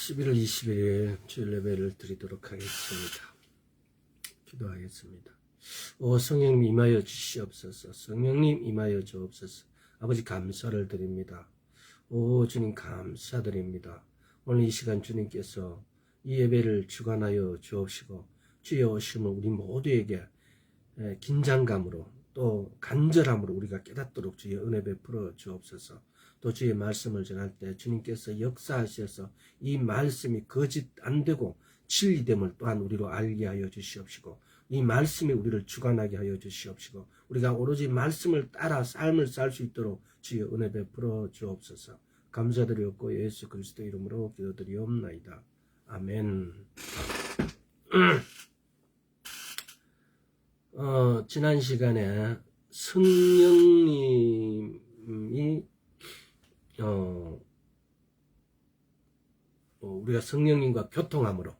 11월 21일 주일 예배를 드리도록 하겠습니다. 기도하겠습니다. 오 성령님 임하여 주시옵소서. 성령님 임하여 주옵소서. 아버지 감사를 드립니다. 오 주님 감사드립니다. 오늘 이 시간 주님께서 이 예배를 주관하여 주옵시고 주의 오심을 우리 모두에게 긴장감으로 또 간절함으로 우리가 깨닫도록 주의 은혜 베풀어 주옵소서. 또 주의 말씀을 전할 때 주님께서 역사하셔서 이 말씀이 거짓 안 되고 진리됨을 또한 우리로 알게 하여 주시옵시고 이 말씀이 우리를 주관하게 하여 주시옵시고 우리가 오로지 말씀을 따라 삶을 살 수 있도록 주의 은혜 베풀어 주옵소서. 감사드리옵고 예수 그리스도 이름으로 기도드리옵나이다. 아멘. 지난 시간에 성령님이 우리가 성령님과 교통함으로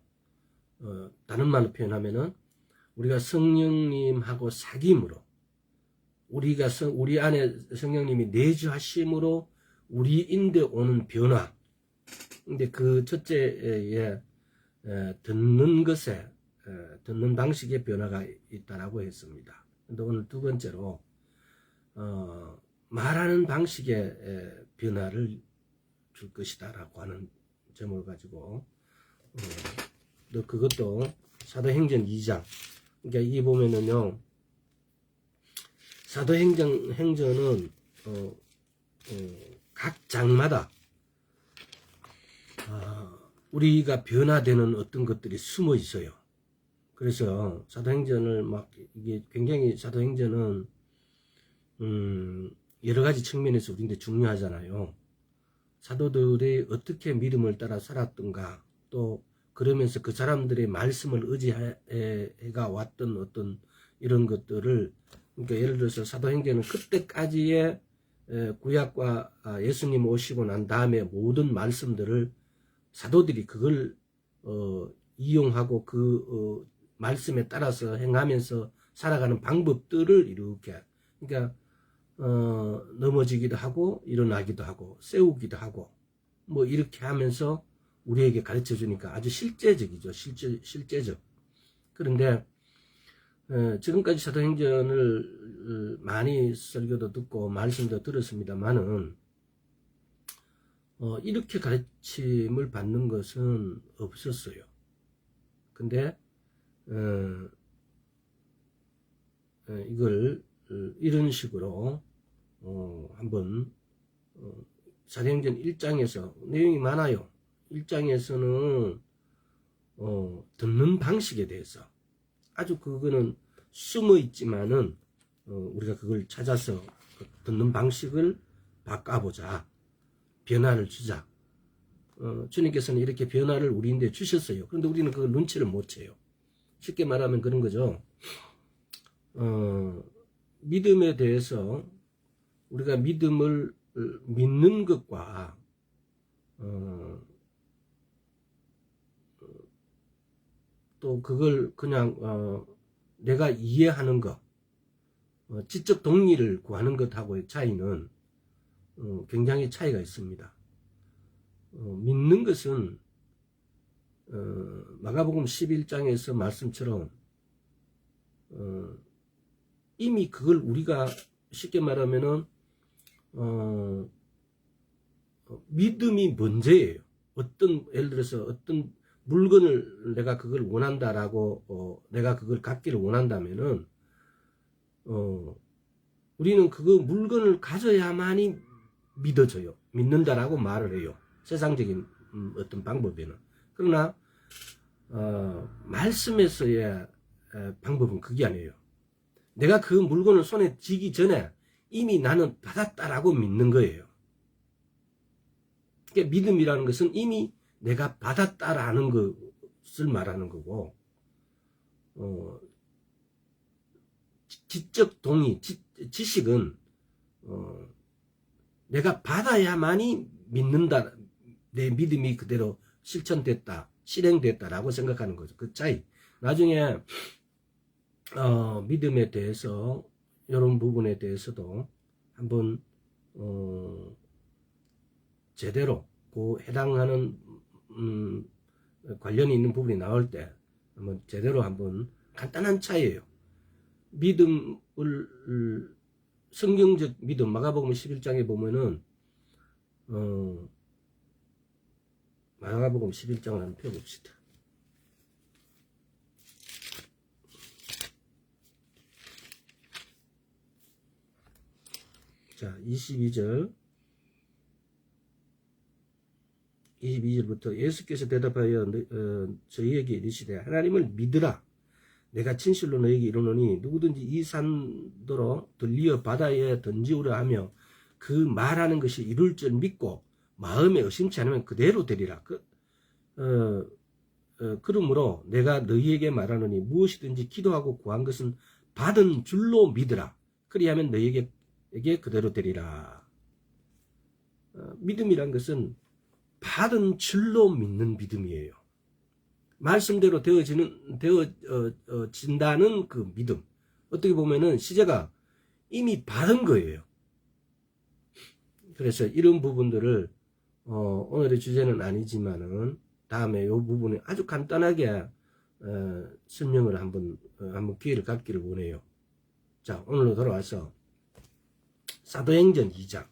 다른 말로 표현하면은 우리가 성령님하고 사귐으로 우리 안에 성령님이 내주하심으로 우리인데 오는 변화. 근데 그 첫째에 듣는 것에 듣는 방식의 변화가 있다라고 했습니다. 근데 오늘 두 번째로 말하는 방식의 변화를 줄 것이다라고 하는 점을 가지고 또 그것도 사도행전 2장. 그러니까 이게 보면은요, 사도행전은 각 장마다 우리가 변화되는 어떤 것들이 숨어 있어요. 그래서 사도행전을 이게 굉장히 사도행전은 여러 가지 측면에서 우리한테 중요하잖아요. 사도들이 어떻게 믿음을 따라 살았던가, 또 그러면서 그 사람들의 말씀을 의지해가 왔던 어떤 이런 것들을, 그러니까 예를 들어서 사도행전은 그때까지의 구약과 예수님 오시고 난 다음에 모든 말씀들을 사도들이 그걸 이용하고 그 말씀에 따라서 행하면서 살아가는 방법들을 이렇게, 그러니까 넘어지기도 하고 일어나기도 하고 세우기도 하고 뭐 이렇게 하면서 우리에게 가르쳐 주니까 아주 실제적이죠. 실제적. 그런데 지금까지 사도행전을 많이 설교도 듣고 말씀도 들었습니다만은 이렇게 가르침을 받는 것은 없었어요. 근데 이걸 이런 식으로 한번 사도행전 1장에서 내용이 많아요. 1장에서는 듣는 방식에 대해서 아주 그거는 숨어 있지만은 우리가 그걸 찾아서 듣는 방식을 바꿔보자. 변화를 주자. 주님께서는 이렇게 변화를 우리인데 주셨어요. 그런데 우리는 그걸 눈치를 못 채요. 쉽게 말하면 그런 거죠. 믿음에 대해서 우리가 믿음을 믿는 것과 또 그걸 그냥 내가 이해하는 것, 지적 동의를 구하는 것하고의 차이는 굉장히 차이가 있습니다. 믿는 것은 마가복음 11장에서 말씀처럼 이미 그걸 우리가 쉽게 말하면은 믿음이 문제예요. 예를 들어서 어떤 물건을 내가 그걸 원한다라고 내가 그걸 갖기를 원한다면은 우리는 그거 물건을 가져야만이 믿어져요. 믿는다라고 말을 해요. 세상적인 어떤 방법에는. 그러나 말씀에서의 방법은 그게 아니에요. 내가 그 물건을 손에 쥐기 전에 이미 나는 받았다라고 믿는 거예요. 그러니까 믿음이라는 것은 이미 내가 받았다라는 것을 말하는 거고, 지적 동의, 지식은 내가 받아야만이 믿는다, 내 믿음이 그대로 실천됐다, 실행됐다라고 생각하는 거죠. 그 차이. 나중에 믿음에 대해서 이런 부분에 대해서도 한번 제대로 그 해당하는 관련이 있는 부분이 나올 때 한번 제대로 한번 간단한 차이예요. 믿음을 성경적 믿음 마가복음 11장에 보면은 마가복음 11장을 한번 펴봅시다. 자, 22절부터 예수께서 대답하여 저희에게 이르시되 하나님을 믿으라. 내가 진실로 너에게 이르노니 누구든지 이 산도로 들리어 바다에 던지우려 하며 그 말하는 것이 이룰 줄 믿고 마음에 의심치 않으면 그대로 되리라. 그러므로 내가 너희에게 말하노니 무엇이든지 기도하고 구한 것은 받은 줄로 믿으라. 그리하면 너희에게 그대로 되리라. 믿음이란 것은 받은 줄로 믿는 믿음이에요. 말씀대로 되어진다는 그 믿음. 어떻게 보면은 시제가 이미 받은 거예요. 그래서 이런 부분들을 오늘의 주제는 아니지만은 다음에 이 부분을 아주 간단하게 설명을 한번 기회를 갖기를 원해요. 자, 오늘로 돌아와서 사도행전 2장.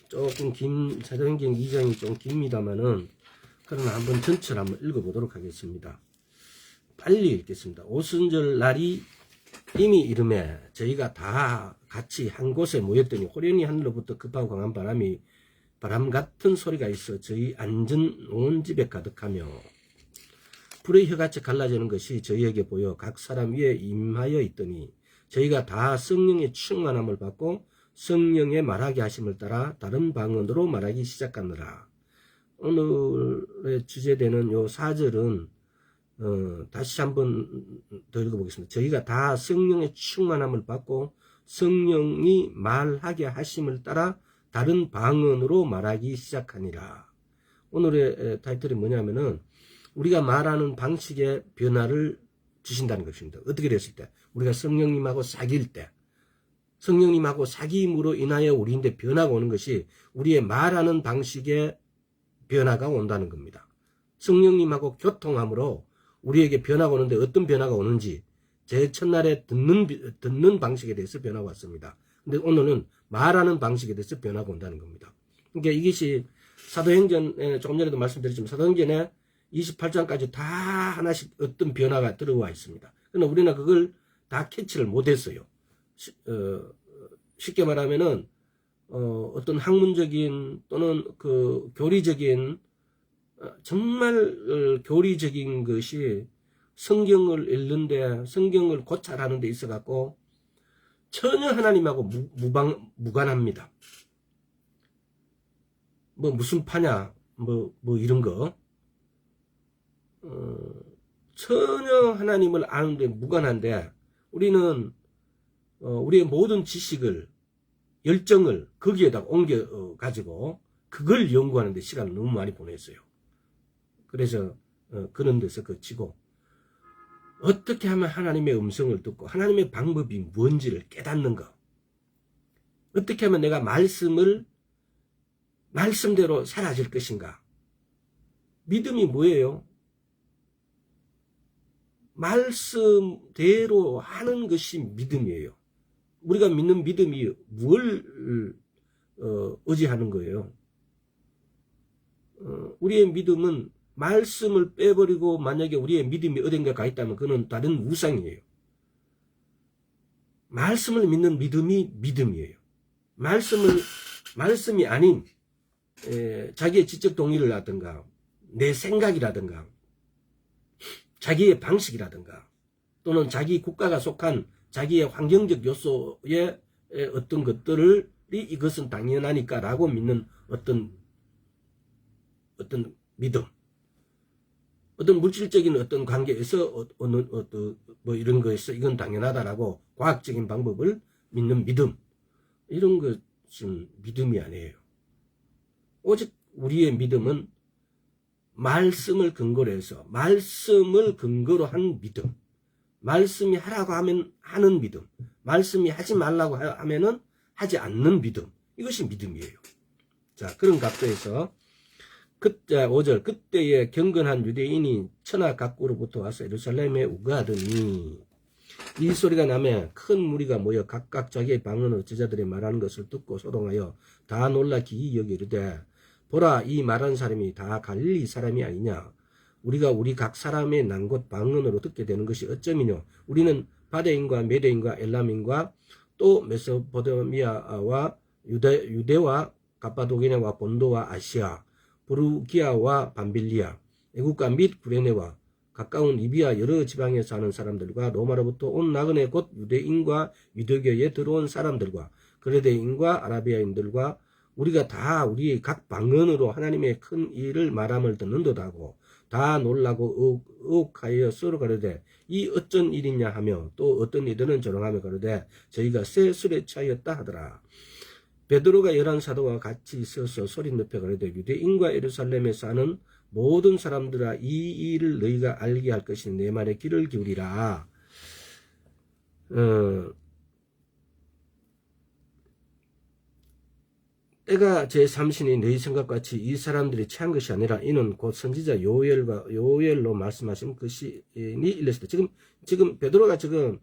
조금 사도행전 2장이 좀 깁니다만은, 그러나 한번 전체를 한번 읽어보도록 하겠습니다. 빨리 읽겠습니다. 오순절 날이 이미 이름에 저희가 다 같이 한 곳에 모였더니 호련히 하늘로부터 급하고 강한 바람 같은 소리가 있어 저희 앉은 온 집에 가득하며 불의 혀같이 갈라지는 것이 저희에게 보여 각 사람 위에 임하여 있더니 저희가 다 성령의 충만함을 받고 성령의 말하게 하심을 따라 다른 방언으로 말하기 시작하느라. 오늘의 주제되는 요 4절은 다시 한번 더 읽어보겠습니다. 저희가 다 성령의 충만함을 받고 성령이 말하게 하심을 따라 다른 방언으로 말하기 시작하니라. 오늘의 타이틀이 뭐냐면은 우리가 말하는 방식의 변화를 주신다는 것입니다. 어떻게 됐을 때? 우리가 성령님하고 사귈 때, 성령님하고 사귐으로 인하여 우리인데 변화가 오는 것이 우리의 말하는 방식의 변화가 온다는 겁니다. 성령님하고 교통함으로 우리에게 변화가 오는데 어떤 변화가 오는지 제 첫날에 듣는 방식에 대해서 변화가 왔습니다. 근데 오늘은 말하는 방식에 대해서 변화가 온다는 겁니다. 그러니까 이것이 사도행전에 조금 전에도 말씀드렸지만 사도행전에 28장까지 다 하나씩 어떤 변화가 들어와 있습니다. 그러나 우리는 그걸 다 캐치를 못했어요. 쉽게 말하면은 어떤 학문적인 또는 그 교리적인 정말 교리적인 것이 성경을 읽는데 성경을 고찰하는 데 있어 갖고 전혀 하나님하고 무관합니다. 뭐 무슨 파냐 뭐 이런 거 전혀 하나님을 아는데 무관한데 우리는 우리의 모든 지식을 열정을 거기에다가 옮겨 가지고 그걸 연구하는 데 시간을 너무 많이 보냈어요. 그래서 그런 데서 그치고 어떻게 하면 하나님의 음성을 듣고 하나님의 방법이 뭔지를 깨닫는 것, 어떻게 하면 내가 말씀대로 살아질 것인가. 믿음이 뭐예요? 말씀대로 하는 것이 믿음이에요. 우리가 믿는 믿음이 뭘 의지하는 거예요? 우리의 믿음은 말씀을 빼버리고 만약에 우리의 믿음이 어딘가 가 있다면 그건 다른 우상이에요. 말씀을 믿는 믿음이 믿음이에요. 말씀이 아닌 자기의 지적 동의를 하든가 내 생각이라든가 자기의 방식이라든가 또는 자기 국가가 속한 자기의 환경적 요소의 어떤 것들을 이것은 당연하니까 라고 믿는 어떤 믿음, 어떤 물질적인 어떤 관계에서 뭐 이런 거에서 이건 당연하다라고 과학적인 방법을 믿는 믿음, 이런 것은 믿음이 아니에요. 오직 우리의 믿음은 말씀을 근거로 해서 말씀을 근거로 한 믿음, 말씀이 하라고 하면 하는 믿음, 말씀이 하지 말라고 하면은 하지 않는 믿음, 이것이 믿음이에요. 자, 그런 각도에서 그때 5절 그때에 경건한 유대인이 천하 각구로부터 와서 예루살렘에 우거하더니 이 소리가 나매 큰 무리가 모여 각각 자기의 방언으로 제자들이 말하는 것을 듣고 소동하여 다 놀라 기이 여겨 이르되 보라 이 말하는 사람이 다 갈릴리 사람이 아니냐 우리가 우리 각 사람의 난 곳 방언으로 듣게 되는 것이 어쩌미뇨 우리는 바데인과 메데인과 엘람인과 또 메소포타미아와 유대와 갑바도기네와 본도와 아시아 부르기아와 밤빌리아 애국과 및 구레네와 가까운 리비아 여러 지방에 사는 사람들과 로마로부터 온 나그네 곧 유대인과 유대교에 들어온 사람들과 그레데인과 아라비아인들과 우리가 다 우리의 각 방언으로 하나님의 큰 일을 말함을 듣는도다고 다 놀라고 의혹하여 서로 가르되 이 어쩐 일이냐 하며 또 어떤 이들은 조롱하며 가르되 저희가 새 술에 취하였다 하더라. 베드로가 11 사도와 같이 서서 소리 높여 가르되 유대인과 예루살렘에 사는 모든 사람들아 이 일을 너희가 알게 할 것이니 내 말에 귀를 기울이라. 때가 제3신이 너희 생각같이 이 사람들이 취한 것이 아니라 이는 곧 선지자 요엘로 말씀하신 그 시인이 일렀을 때 지금 베드로가 지금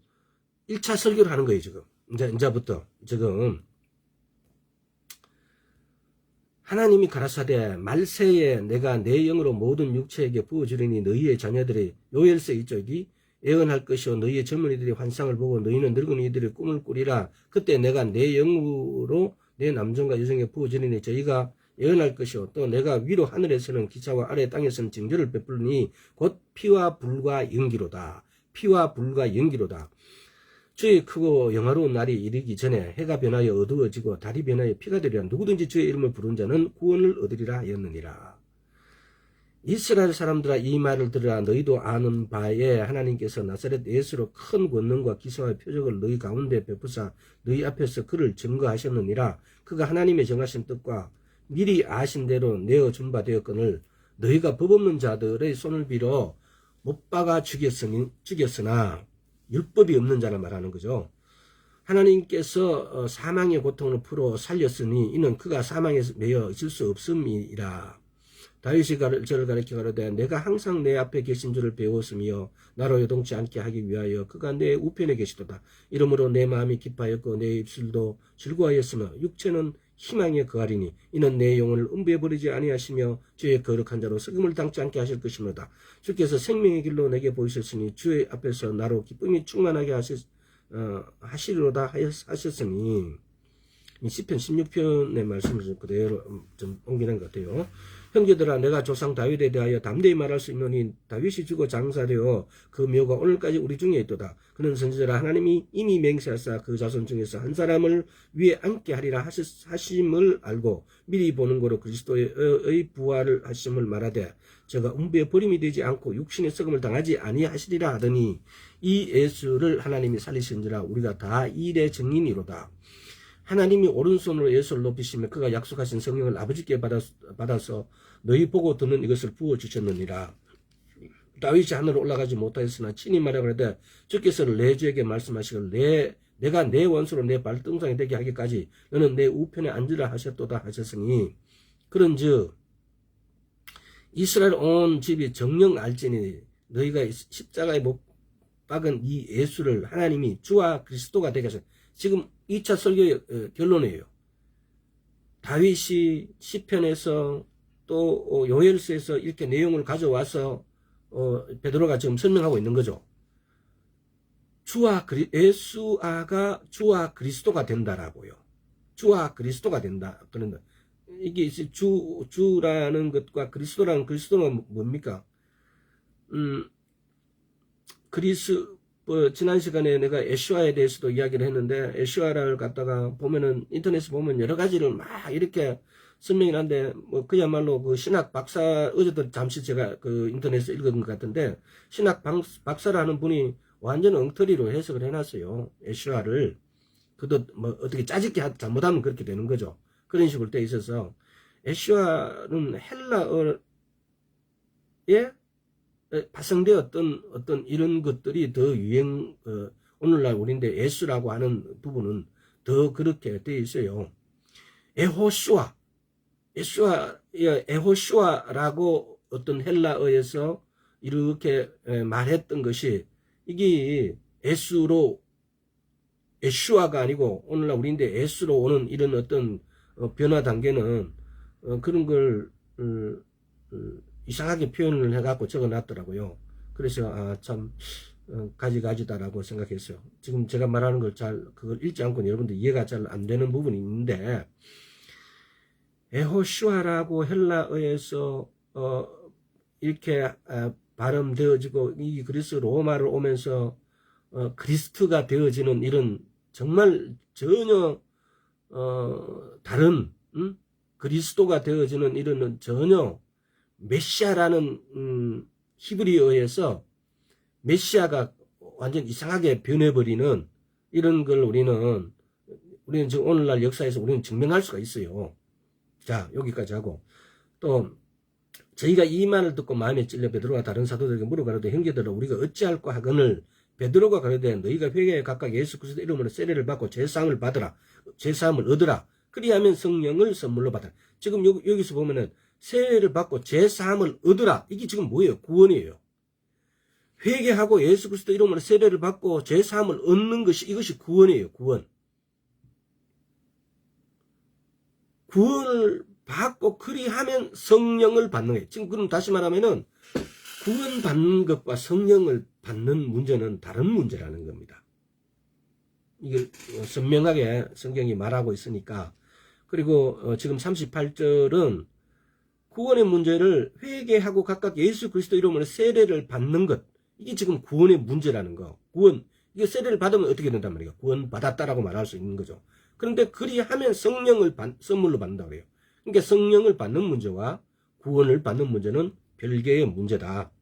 1차 설교를 하는 거예요. 지금 이제부터 지금 하나님이 가라사대 말세에 내가 내 영으로 모든 육체에게 부어주리니 너희의 자녀들이 요엘서 있죠. 여기 예언할 것이요 너희의 젊은이들이 환상을 보고 너희는 늙은이들이 꿈을 꾸리라. 그때 내가 내 영으로 내 남정과 여성에 부어주리니 저희가 예언할 것이요 또 내가 위로 하늘에서는 기차와 아래 땅에서는 징조를 베풀니 곧 피와 불과 연기로다. 피와 불과 연기로다. 주의 크고 영화로운 날이 이르기 전에 해가 변하여 어두워지고 달이 변하여 피가 되리라. 누구든지 주의 이름을 부른 자는 구원을 얻으리라 하였느니라. 이스라엘 사람들아 이 말을 들으라. 너희도 아는 바에 하나님께서 나사렛 예수로 큰 권능과 기사와 표적을 너희 가운데 베푸사 너희 앞에서 그를 증거하셨느니라. 그가 하나님의 정하신 뜻과 미리 아신 대로 내어준 바 되었거늘 너희가 법 없는 자들의 손을 빌어 못 박아 죽였으나 율법이 없는 자를 말하는 거죠. 하나님께서 사망의 고통을 풀어 살렸으니 이는 그가 사망에서 매여 있을 수 없음이라. 다윗이 저를 가리켜 가로되 내가 항상 내 앞에 계신 줄을 배웠으며 나로 요동치 않게 하기 위하여 그가 내 우편에 계시도다. 이러므로 내 마음이 기뻐하였고 내 입술도 즐거워하였으며 육체는 희망에 거하리니 이는 내 영혼을 음부에 버리지 아니하시며 주의 거룩한 자로 썩음을 당치 않게 하실 것이므로다. 주께서 생명의 길로 내게 보이셨으니 주의 앞에서 나로 기쁨이 충만하게 하시리로다 하셨으니 이 시편 16편의 말씀을 좀 그대로 좀 옮기는 것 같아요. 형제들아 내가 조상 다윗에 대하여 담대히 말할 수 있노니 다윗이 죽어 장사되어 그 묘가 오늘까지 우리 중에 있도다. 그는 선지자라 하나님이 이미 맹세하사 그 자손 중에서 한 사람을 위에 앉게 하리라 하심을 알고 미리 보는 거로 그리스도의 부활을 하심을 말하되 저가 음부에 버림이 되지 않고 육신의 썩음을 당하지 아니하시리라 하더니 이 예수를 하나님이 살리신지라 우리가 다 일의 증인이로다. 하나님이 오른손으로 예수를 높이시며 그가 약속하신 성령을 아버지께 받아서 너희 보고 듣는 이것을 부어주셨느니라. 다윗이 하늘로 올라가지 못하였으나 친히 말하거든 주께서는 내 주에게 말씀하시길 내가 내 원수로 내 발등상이 되게 하기까지 너는 내 우편에 앉으라 하셨도다 하셨으니 그런즉 이스라엘 온 집이 정령 알지니 너희가 십자가에 못 박은 이 예수를 하나님이 주와 그리스도가 되게 하셨다. 지금 2차 설교의 결론이에요. 다윗이 시편에서 또 요엘서에서 이렇게 내용을 가져와서 베드로가 지금 설명하고 있는 거죠. 예수아가 주와 그리스도가 된다라고요. 주와 그리스도가 된다. 그런다. 이게 주라는 것과 그리스도는 뭡니까? 지난 시간에 내가 예수아에 대해서도 이야기를 했는데, 예수아를 갖다가 보면은, 인터넷에 보면 여러 가지를 막 이렇게 설명이 한데, 그야말로 그 신학 박사, 어제도 잠시 제가 그 인터넷에서 읽은 것 같은데, 신학 박사라는 분이 완전 엉터리로 해석을 해놨어요. 예수아를. 그도 어떻게 짜집게 잘못하면 그렇게 되는 거죠. 그런 식으로 돼 있어서, 예수아는 헬라어에 파생되었던 어떤 이런 것들이 더 오늘날 우리인데 예수라고 하는 부분은 더 그렇게 되어 있어요. 에호슈아라고 어떤 헬라어에서 이렇게 말했던 것이 이게 에슈아가 아니고 오늘날 우리인데 에스로 오는 이런 어떤 변화 단계는 그런 걸 이상하게 표현을 해갖고 적어놨더라고요. 그래서 참 가지가지다라고 생각했어요. 지금 제가 말하는 걸 그걸 읽지 않고 여러분들 이해가 잘 안 되는 부분이 있는데, 에호슈아라고 헬라어에서 이렇게 발음되어지고 이 그리스 로마를 오면서 그리스트가 되어지는 이런 정말 전혀 다른 그리스도가 되어지는 이런 전혀 메시아라는 히브리어에서 메시아가 완전 이상하게 변해버리는 이런 걸 우리는 지금 오늘날 역사에서 우리는 증명할 수가 있어요. 자, 여기까지 하고, 또 저희가 이 말을 듣고 마음에 찔려 베드로가 다른 사도들에게 물어가로되 형제들아 우리가 어찌할꼬 하거늘 베드로가 가로되 너희가 회개에 각각 예수 그리스도 이름으로 세례를 받고 제사함을 받으라. 제사함을 얻으라. 그리하면 성령을 선물로 받으라. 지금 여기서 보면은 세례를 받고 제사함을 얻으라. 이게 지금 뭐예요? 구원이에요. 회개하고 예수 그리스도 이름으로 세례를 받고 제사함을 얻는 것이 이것이 구원이에요. 구원. 구원을 받고 그리하면 성령을 받는 거예요. 지금 그럼 다시 말하면은 구원받는 것과 성령을 받는 문제는 다른 문제라는 겁니다. 이걸 선명하게 성경이 말하고 있으니까. 그리고 지금 38절은 구원의 문제를 회개하고 각각 예수 그리스도 이름으로 세례를 받는 것, 이게 지금 구원의 문제라는 거. 구원, 이게 세례를 받으면 어떻게 된단 말이에요? 구원 받았다라고 말할 수 있는 거죠. 그런데 그리하면 성령을 선물로 받는다고 그래요. 그러니까 성령을 받는 문제와 구원을 받는 문제는 별개의 문제다.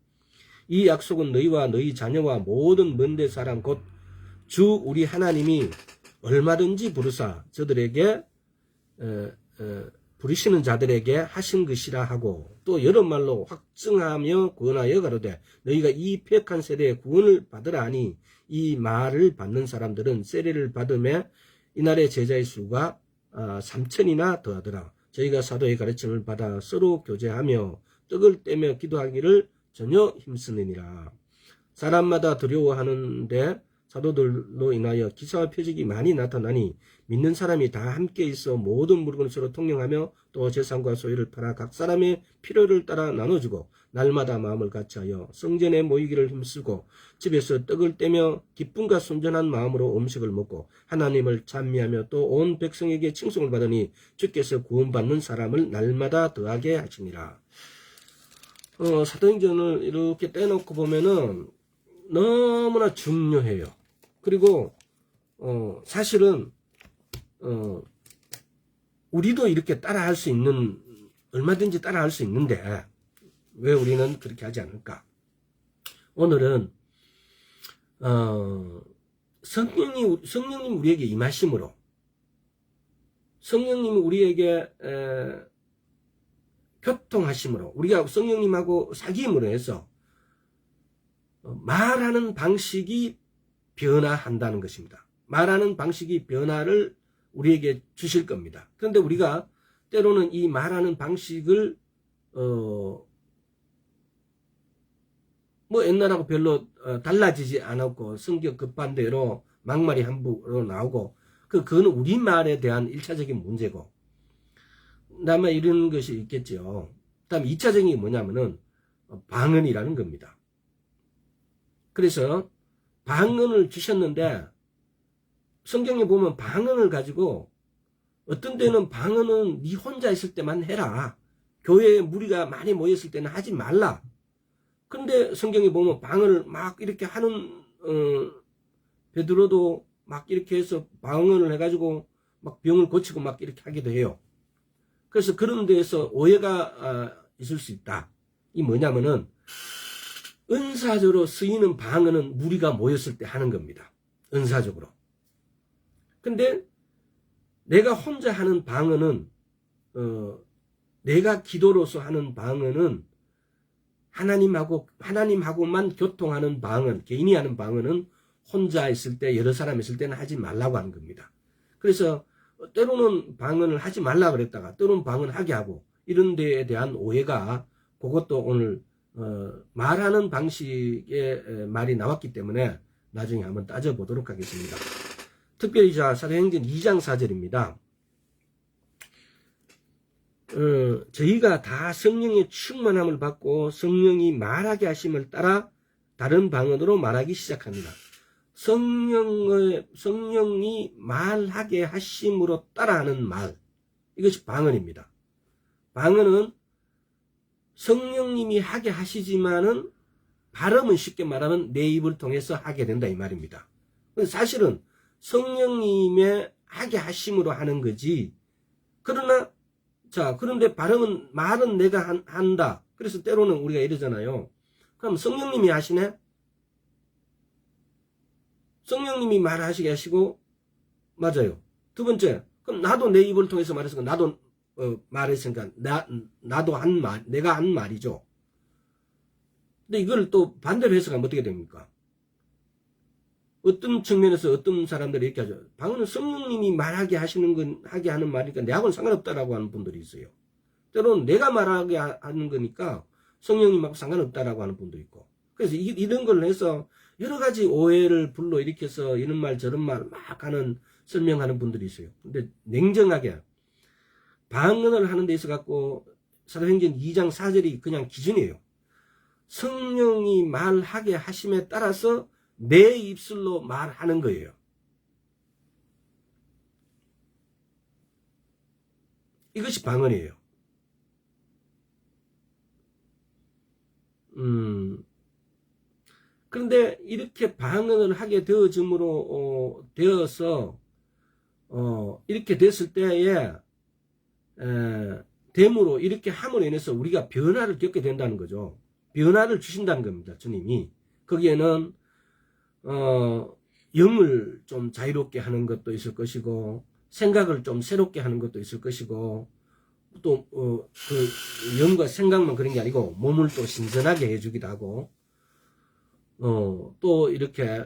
이 약속은 너희와 너희 자녀와 모든 먼데 사람 곧 주 우리 하나님이 얼마든지 부르사 저들에게 부르시는 자들에게 하신 것이라 하고, 또 여러 말로 확증하며 구원하여 가로되 너희가 이 폐역한 세대에 구원을 받으라 하니 이 말을 받는 사람들은 세례를 받음에 이날의 제자의 수가 3,000이나 더하더라. 저희가 사도의 가르침을 받아 서로 교제하며 떡을 떼며 기도하기를 전혀 힘쓰느니라. 사람마다 두려워하는데 사도들로 인하여 기사와 표적이 많이 나타나니 믿는 사람이 다 함께 있어 모든 물건을 서로 통용하며 또 재산과 소유를 팔아 각 사람의 필요를 따라 나눠주고 날마다 마음을 같이하여 성전에 모이기를 힘쓰고 집에서 떡을 떼며 기쁨과 순전한 마음으로 음식을 먹고 하나님을 찬미하며 또 온 백성에게 칭송을 받으니 주께서 구원받는 사람을 날마다 더하게 하시니라. 사도행전을 이렇게 떼놓고 보면은 너무나 중요해요. 그리고 사실은 우리도 이렇게 따라할 수 있는, 얼마든지 따라할 수 있는데 왜 우리는 그렇게 하지 않을까? 오늘은 성령님 우리에게 임하심으로, 성령님이 우리에게 교통하심으로, 우리가 성령님하고 사귐으로 해서 말하는 방식이 변화한다는 것입니다. 말하는 방식이 변화를 우리에게 주실 겁니다. 그런데 우리가 때로는 이 말하는 방식을 옛날하고 별로 달라지지 않았고 성격 급반대로 막말이 함부로 나오고 그거는 우리말에 대한 1차적인 문제고, 다음에 이런 것이 있겠죠. 다음 2차적인 게 뭐냐면은 방언이라는 겁니다. 그래서 방언을 주셨는데 성경에 보면 방언을 가지고 어떤 때는 방언은 네 혼자 있을 때만 해라. 교회에 무리가 많이 모였을 때는 하지 말라. 근데 성경에 보면 방언을 막 이렇게 하는 베드로도 막 이렇게 해서 방언을 해가지고 막 병을 고치고 막 이렇게 하기도 해요. 그래서 그런 데에서 오해가 있을 수 있다. 이 뭐냐면은 은사적으로 쓰이는 방언은 무리가 모였을 때 하는 겁니다. 은사적으로. 근데 내가 혼자 하는 방언은 내가 기도로서 하는 방언은 하나님하고만 교통하는 방언, 개인이 하는 방언은 혼자 있을 때, 여러 사람 있을 때는 하지 말라고 하는 겁니다. 그래서 때로는 방언을 하지 말라 그랬다가 때로는 방언하게 하고 이런 데에 대한 오해가 그것도 오늘 말하는 방식의 말이 나왔기 때문에 나중에 한번 따져보도록 하겠습니다. 특별히 자 사도행전 2장 4절입니다. 저희가 다 성령의 충만함을 받고 성령이 말하게 하심을 따라 다른 방언으로 말하기 시작합니다. 성령이 말하게 하심으로 따라하는 말, 이것이 방언입니다. 방언은 성령님이 하게 하시지만은 발음은 쉽게 말하면 내 입을 통해서 하게 된다 이 말입니다. 사실은 성령님의 하게 하심으로 하는 거지. 그러나 그런데 말은 내가 한다. 그래서 때로는 우리가 이러잖아요. 그럼 성령님이 하시네? 성령님이 말하시게 하시고, 맞아요. 두 번째, 그럼 나도 내 입을 통해서 말했으니까 나도 말했으니까 나도 한 말, 내가 한 말이죠. 근데 이걸 또 반대로 해석하면 어떻게 됩니까? 어떤 측면에서 어떤 사람들이 이렇게 하죠. 방언은 성령님이 말하게 하게 하는 말이니까 내하고는 상관없다라고 하는 분들이 있어요. 때로는 내가 말하게 하는 거니까 성령님하고 상관없다라고 하는 분도 있고. 그래서 이런 걸 해서 여러 가지 오해를 불러일으켜서 이런 말 저런 말 막 하는 설명하는 분들이 있어요. 근데 냉정하게 방언을 하는 데 있어 갖고 사도행전 2장 4절이 그냥 기준이에요. 성령이 말하게 하심에 따라서 내 입술로 말하는 거예요. 이것이 방언이에요. 그런데 이렇게 방언을 하게 되어서 이렇게 됐을 때에 됨으로 이렇게 함으로 인해서 우리가 변화를 겪게 된다는 거죠. 변화를 주신다는 겁니다. 주님이. 거기에는 영을 좀 자유롭게 하는 것도 있을 것이고 생각을 좀 새롭게 하는 것도 있을 것이고 또 그 영과 생각만 그런 게 아니고 몸을 또 신선하게 해주기도 하고 또 이렇게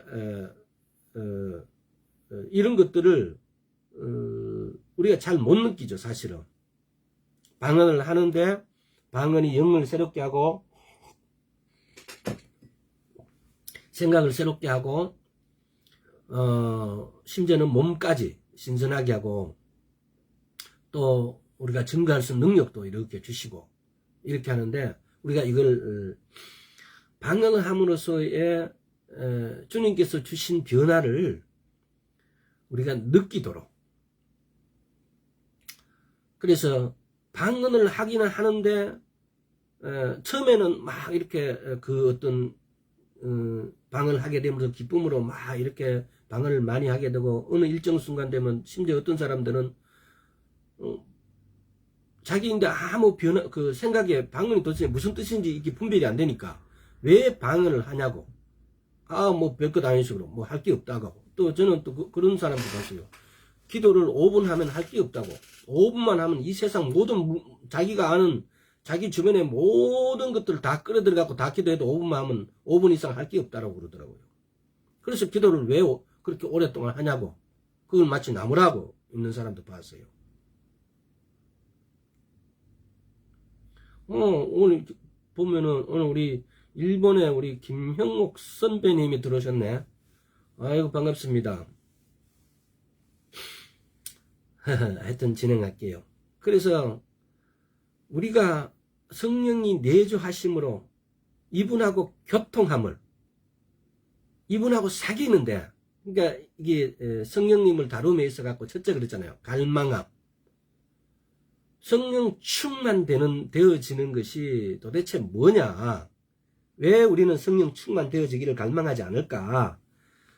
이런 것들을 우리가 잘 못 느끼죠. 사실은 방언을 하는데 방언이 영을 새롭게 하고 생각을 새롭게 하고 심지어는 몸까지 신선하게 하고 또 우리가 증거할 수 있는 능력도 이렇게 주시고 이렇게 하는데 우리가 이걸 방언을 함으로써의 주님께서 주신 변화를 우리가 느끼도록 그래서 방언을 하기는 하는데 처음에는 막 이렇게 그 어떤 방언을 하게 되면서 기쁨으로 막 이렇게 방언을 많이 하게 되고 어느 일정 순간 되면 심지어 어떤 사람들은 자기인데 아무 변화 그 생각에 방언이 도대체 무슨 뜻인지 이게 분별이 안 되니까 왜 방언을 하냐고 뭐 별것 아닌 식으로 뭐 할 게 없다고 또 저는 또 그런 사람도 봤어요. 기도를 5분 하면 할 게 없다고 5분만 하면 이 세상 모든 자기가 아는 자기 주변의 모든 것들을 다 끌어들여갖고 다 기도해도 5분만 하면 5분 이상 할 게 없다라고 그러더라고요. 그래서 기도를 왜 그렇게 오랫동안 하냐고 그걸 마치 나무라고 있는 사람도 봤어요. 오늘 보면은 오늘 우리 일본에 우리 김형옥 선배님이 들어오셨네. 아이고 반갑습니다. 하여튼 진행할게요. 그래서 우리가 성령이 내주하심으로 이분하고 교통함을 이분하고 사귀는데 그러니까 이게 성령님을 다룸에 있어 갖고 첫째 그랬잖아요. 갈망함. 성령 충만되어지는 것이 도대체 뭐냐? 왜 우리는 성령 충만되어지기를 갈망하지 않을까?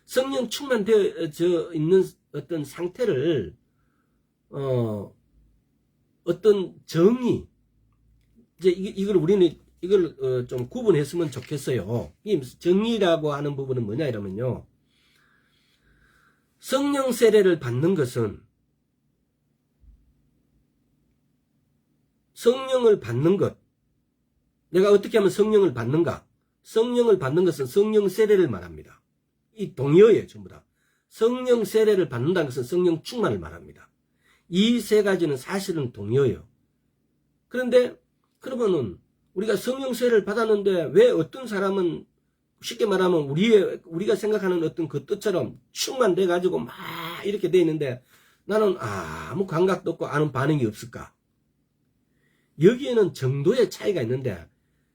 성령 충만되어져 있는 어떤 상태를 어떤 정의 이제 이걸 우리는 이걸 좀 구분했으면 좋겠어요. 이 정의라고 하는 부분은 뭐냐 이러면요. 성령 세례를 받는 것은 성령을 받는 것. 내가 어떻게 하면 성령을 받는가? 성령을 받는 것은 성령 세례를 말합니다. 이 동의어예요, 전부 다. 성령 세례를 받는다는 것은 성령 충만을 말합니다. 이 세 가지는 사실은 동의어요. 그런데 그러면은 우리가 성령 세례를 받았는데 왜 어떤 사람은 쉽게 말하면 우리가 생각하는 어떤 그 뜻처럼 충만돼 가지고 막 이렇게 돼 있는데 나는 아무 감각도 없고 아는 반응이 없을까? 여기에는 정도의 차이가 있는데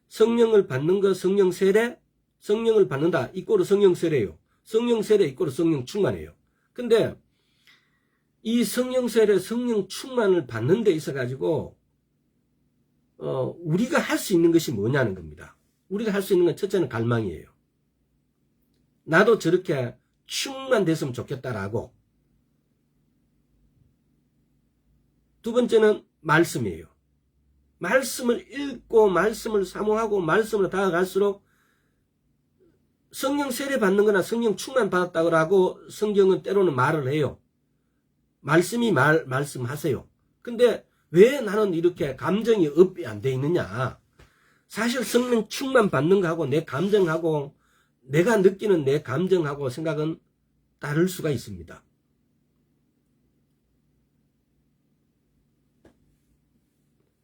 성령을 받는 거 성령 세례, 성령을 받는다 이꼬르 성령 세례요. 성령 세례 이꼬르 성령 충만이에요. 근데 이 성령 세례, 성령 충만을 받는 데 있어 가지고 우리가 할 수 있는 것이 뭐냐는 겁니다. 우리가 할 수 있는 건 첫째는 갈망이에요. 나도 저렇게 충만됐으면 좋겠다라고. 두 번째는 말씀이에요. 말씀을 읽고 말씀을 사모하고 말씀으로 다가갈수록 성령 세례 받는 거나 성령 충만 받았다고 성경은 때로는 말을 해요. 말씀이 말씀하세요. 근데 왜 나는 이렇게 감정이 업이 안 돼 있느냐? 사실 성령 충만 받는 거하고 내 감정하고 내가 느끼는 내 감정하고 생각은 다를 수가 있습니다.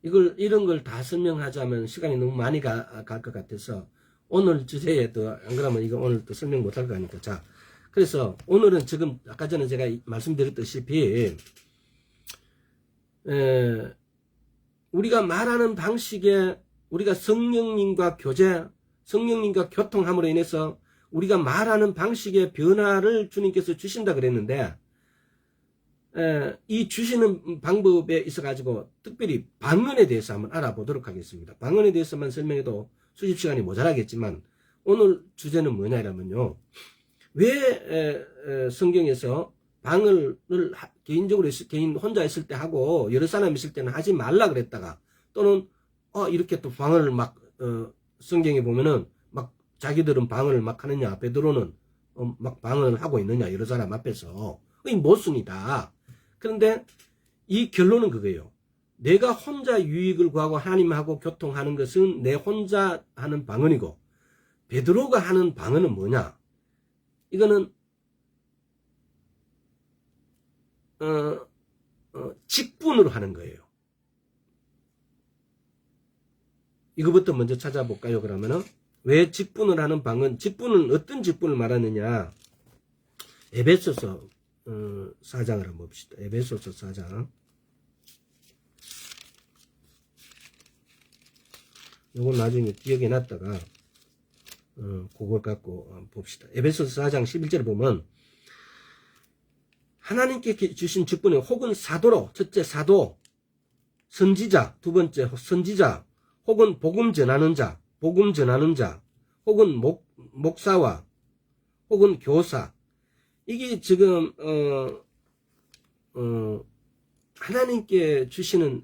이런 걸 다 설명하자면 시간이 너무 많이 갈 것 같아서 오늘 주제에 또 안 그러면 이거 오늘 또 설명 못 할 거니까. 자, 그래서 오늘은 지금 아까 전에 제가 말씀드렸다시피 우리가 말하는 방식에 우리가 성령님과 교제, 성령님과 교통함으로 인해서 우리가 말하는 방식의 변화를 주님께서 주신다 그랬는데 이 주시는 방법에 있어 가지고 특별히 방언에 대해서 한번 알아보도록 하겠습니다. 방언에 대해서만 설명해도 수십 시간이 모자라겠지만 오늘 주제는 뭐냐면요. 왜 성경에서 방언을 개인적으로 개인 혼자 있을 때 하고 여러 사람 있을 때는 하지 말라 그랬다가 또는 이렇게 또 방언을 막 성경에 보면은 막 자기들은 방언을 막 하느냐 베드로는 막 방언을 하고 있느냐 여러 사람 앞에서 이 모순이다. 그런데 이 결론은 그거예요. 내가 혼자 유익을 구하고 하나님하고 교통하는 것은 내 혼자 하는 방언이고 베드로가 하는 방언은 뭐냐? 이거는 직분으로 하는 거예요. 이거부터 먼저 찾아볼까요? 그러면은 왜 직분을 하는 방언? 직분은 어떤 직분을 말하느냐? 에베소서 4장을 한번 봅시다. 에베소서 4장. 요건 나중에 기억해 놨다가 그걸 갖고 봅시다. 에베소서 4장 11절을 보면 하나님께 주신 직분이 혹은 사도로, 첫째 사도, 선지자, 두 번째 선지자, 혹은 복음 전하는 자, 혹은 목사와, 혹은 교사. 이게 지금 하나님께 주시는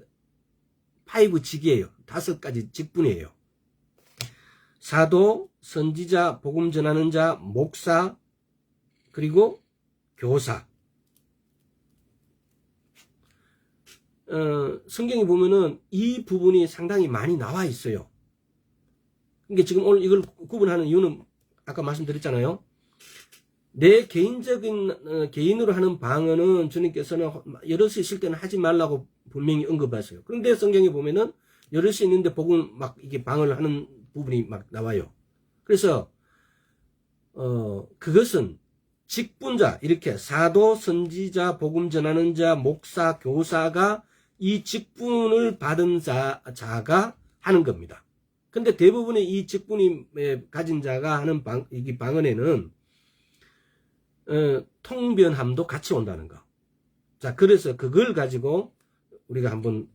5 직이에요. 5가지 직분이에요. 사도, 선지자, 복음 전하는 자, 목사, 그리고 교사. 성경에 보면은 이 부분이 상당히 많이 나와 있어요. 그러니까 지금 오늘 이걸 구분하는 이유는 아까 말씀드렸잖아요. 내 개인적인 개인으로 하는 방언은 주님께서는 여럿이 있을 때는 하지 말라고 분명히 언급하세요. 그런데 성경에 보면은 여럿이 있는데 복음 막 이게 방언을 하는 부분이 막 나와요. 그래서 그것은 직분자 이렇게 사도, 선지자, 복음 전하는 자, 목사, 교사가 이 직분을 받은 자가 하는 겁니다. 근데 대부분의 이 직분이 가진 자가 하는 이 방언에는 통변함도 같이 온다는 거. 자, 그래서 그걸 가지고 우리가 한번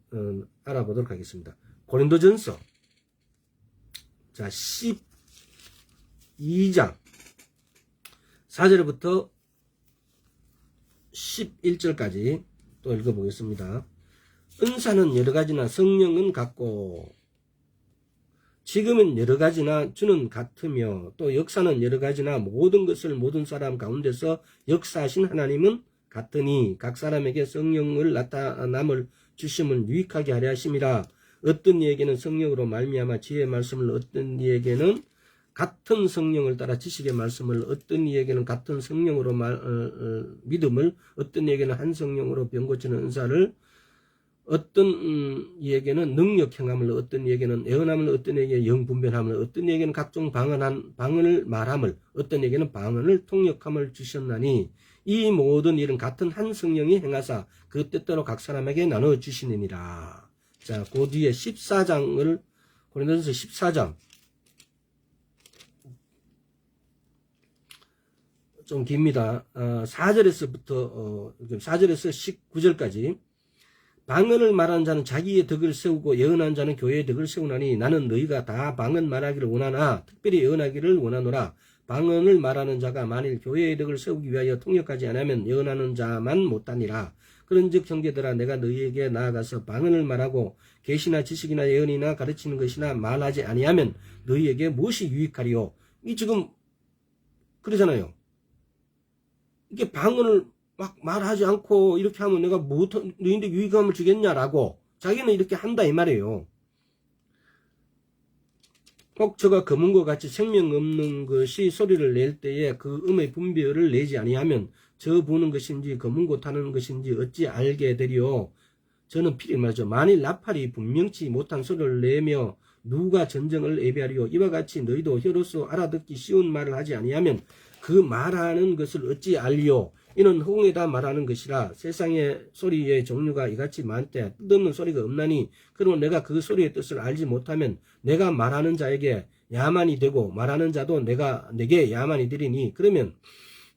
알아보도록 하겠습니다. 고린도전서 자 12장 4절부터 11절까지 또 읽어보겠습니다. 은사는 여러 가지나 성령은 같고 지금은 여러 가지나 주는 같으며 또 역사는 여러 가지나 모든 것을 모든 사람 가운데서 역사하신 하나님은 같으니 각 사람에게 성령을 나타남을 주심을 유익하게 하려 하심이라. 어떤 이에게는 성령으로 말미암아 지혜의 말씀을, 어떤 이에게는 같은 성령을 따라 지식의 말씀을, 어떤 이에게는 같은 성령으로 믿음을, 어떤 이에게는 한 성령으로 병 고치는 은사를, 어떤 이에게는 능력 행함을, 어떤 이에게는 예언함을, 어떤 이에게는 영분별함을, 어떤 이에게는 각종 방언을 말함을, 어떤 이에게는 방언을 통역함을 주셨나니 이 모든 일은 같은 한 성령이 행하사 그 뜻대로 각 사람에게 나눠 주시느니라. 자, 그 뒤에 14장을 고린도전서 14장 좀 깁니다. 4절에서 19절까지 방언을 말하는 자는 자기의 덕을 세우고 예언하는 자는 교회의 덕을 세우나니 나는 너희가 다 방언 말하기를 원하나 특별히 예언하기를 원하노라. 방언을 말하는 자가 만일 교회의 덕을 세우기 위하여 통역하지 않으면 예언하는 자만 못하니라. 그런즉 형제들아 내가 너희에게 나아가서 방언을 말하고 계시나 지식이나 예언이나 가르치는 것이나 말하지 아니하면 너희에게 무엇이 유익하리요. 이 지금 그러잖아요. 이게 방언을 막 말하지 않고 이렇게 하면 내가 너희한테 유익함을 주겠냐라고 자기는 이렇게 한다 이 말이에요. 꼭 저가 검은과 같이 생명 없는 것이 소리를 낼 때에 그 음의 분별을 내지 아니하면 저 부는 것인지 검은고 타는 것인지 어찌 알게 되리요. 저는 필히 말이죠. 만일 나팔이 분명치 못한 소리를 내며 누가 전쟁을 예비하리요. 이와 같이 너희도 혀로서 알아듣기 쉬운 말을 하지 아니하면 그 말하는 것을 어찌 알리요. 이는 허공에다 말하는 것이라. 세상의 소리의 종류가 이같이 많되 뜻없는 소리가 없나니 그러면 내가 그 소리의 뜻을 알지 못하면 내가 말하는 자에게 야만이 되고 말하는 자도 내게 야만이 되리니 그러면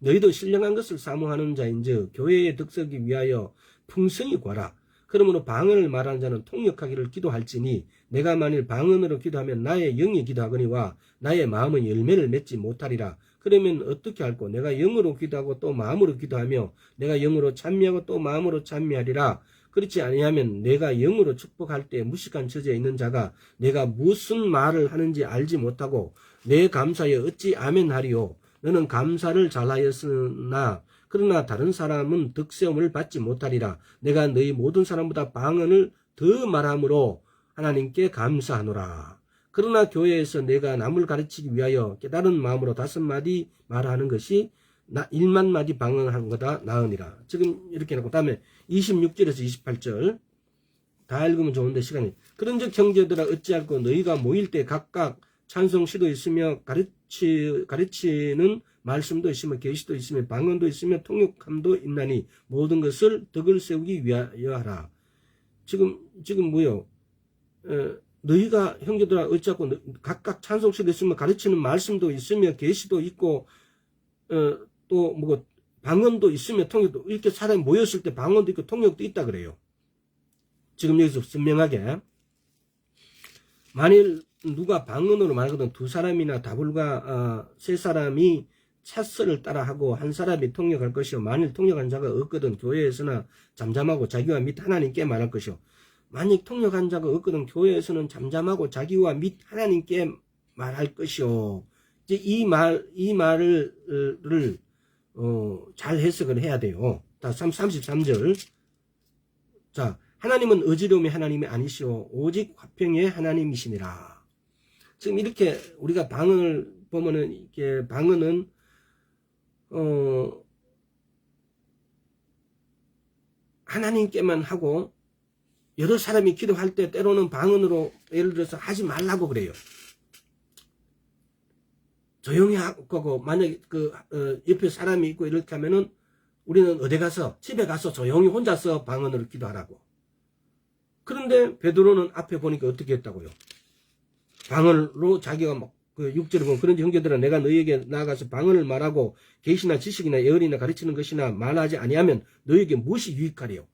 너희도 신령한 것을 사모하는 자인즉 교회의 득석이 위하여 풍성히 구하라. 그러므로 방언을 말하는 자는 통역하기를 기도할지니 내가 만일 방언으로 기도하면 나의 영이 기도하거니와 나의 마음은 열매를 맺지 못하리라. 그러면 어떻게 할꼬? 내가 영으로 기도하고 또 마음으로 기도하며 내가 영으로 찬미하고 또 마음으로 찬미하리라. 그렇지 아니하면 내가 영으로 축복할 때 무식한 처지에 있는 자가 내가 무슨 말을 하는지 알지 못하고 내 감사에 어찌 아멘하리요. 너는 감사를 잘하였으나 그러나 다른 사람은 득세움을 받지 못하리라. 내가 너희 모든 사람보다 방언을 더 말함으로 하나님께 감사하노라. 그러나 교회에서 내가 남을 가르치기 위하여 깨달은 마음으로 5마디 말하는 것이 1만 마디 방언하는 거다 나으니라. 지금 이렇게 해놓고 다음에 26절에서 28절 다 읽으면 좋은데 시간이. 그런즉 형제들아 어찌할꼬 너희가 모일 때 각각 찬송시도 있으며 가르치는 말씀도 있으며 계시도 있으며 방언도 있으며 통역함도 있나니 모든 것을 덕을 세우기 위하여 하라. 지금 뭐요? 너희가 형제들아 어찌하고 각각 찬송시도 있으며 가르치는 말씀도 있으며 계시도 있고 또 뭐 방언도 있으며 통역도 이렇게 사람이 모였을 때 방언도 있고 통역도 있다 그래요. 지금 여기서 분명하게 만일 누가 방언으로 말하거든 2사람이나 다불과 3사람이 찻설을 따라하고 한 사람이 통역할 것이요 만일 통역한 자가 없거든 교회에서나 잠잠하고 자기와 및 하나님께 말할 것이요 만약 통역한 자가 없거든 교회에서는 잠잠하고 자기와 및 하나님께 말할 것이요. 이제 이 말을 잘 해석을 해야 돼요. 다 33절. 자, 하나님은 어지러움의 하나님이 아니시오 오직 화평의 하나님이시니라. 지금 이렇게 우리가 방언을 보면은 이게 방언은 하나님께만 하고 여러 사람이 기도할 때 때로는 방언으로 예를 들어서 하지 말라고 그래요. 조용히 하고 만약에 옆에 사람이 있고 이렇게 하면은 우리는 어디 가서 집에 가서 조용히 혼자서 방언으로 기도하라고. 그런데 베드로는 앞에 보니까 어떻게 했다고요? 방언으로 자기가 막 6절에 보면 그런지 형제들아 내가 너희에게 나아가서 방언을 말하고 계시나 지식이나 예언이나 가르치는 것이나 말하지 아니하면 너희에게 무엇이 유익하리요?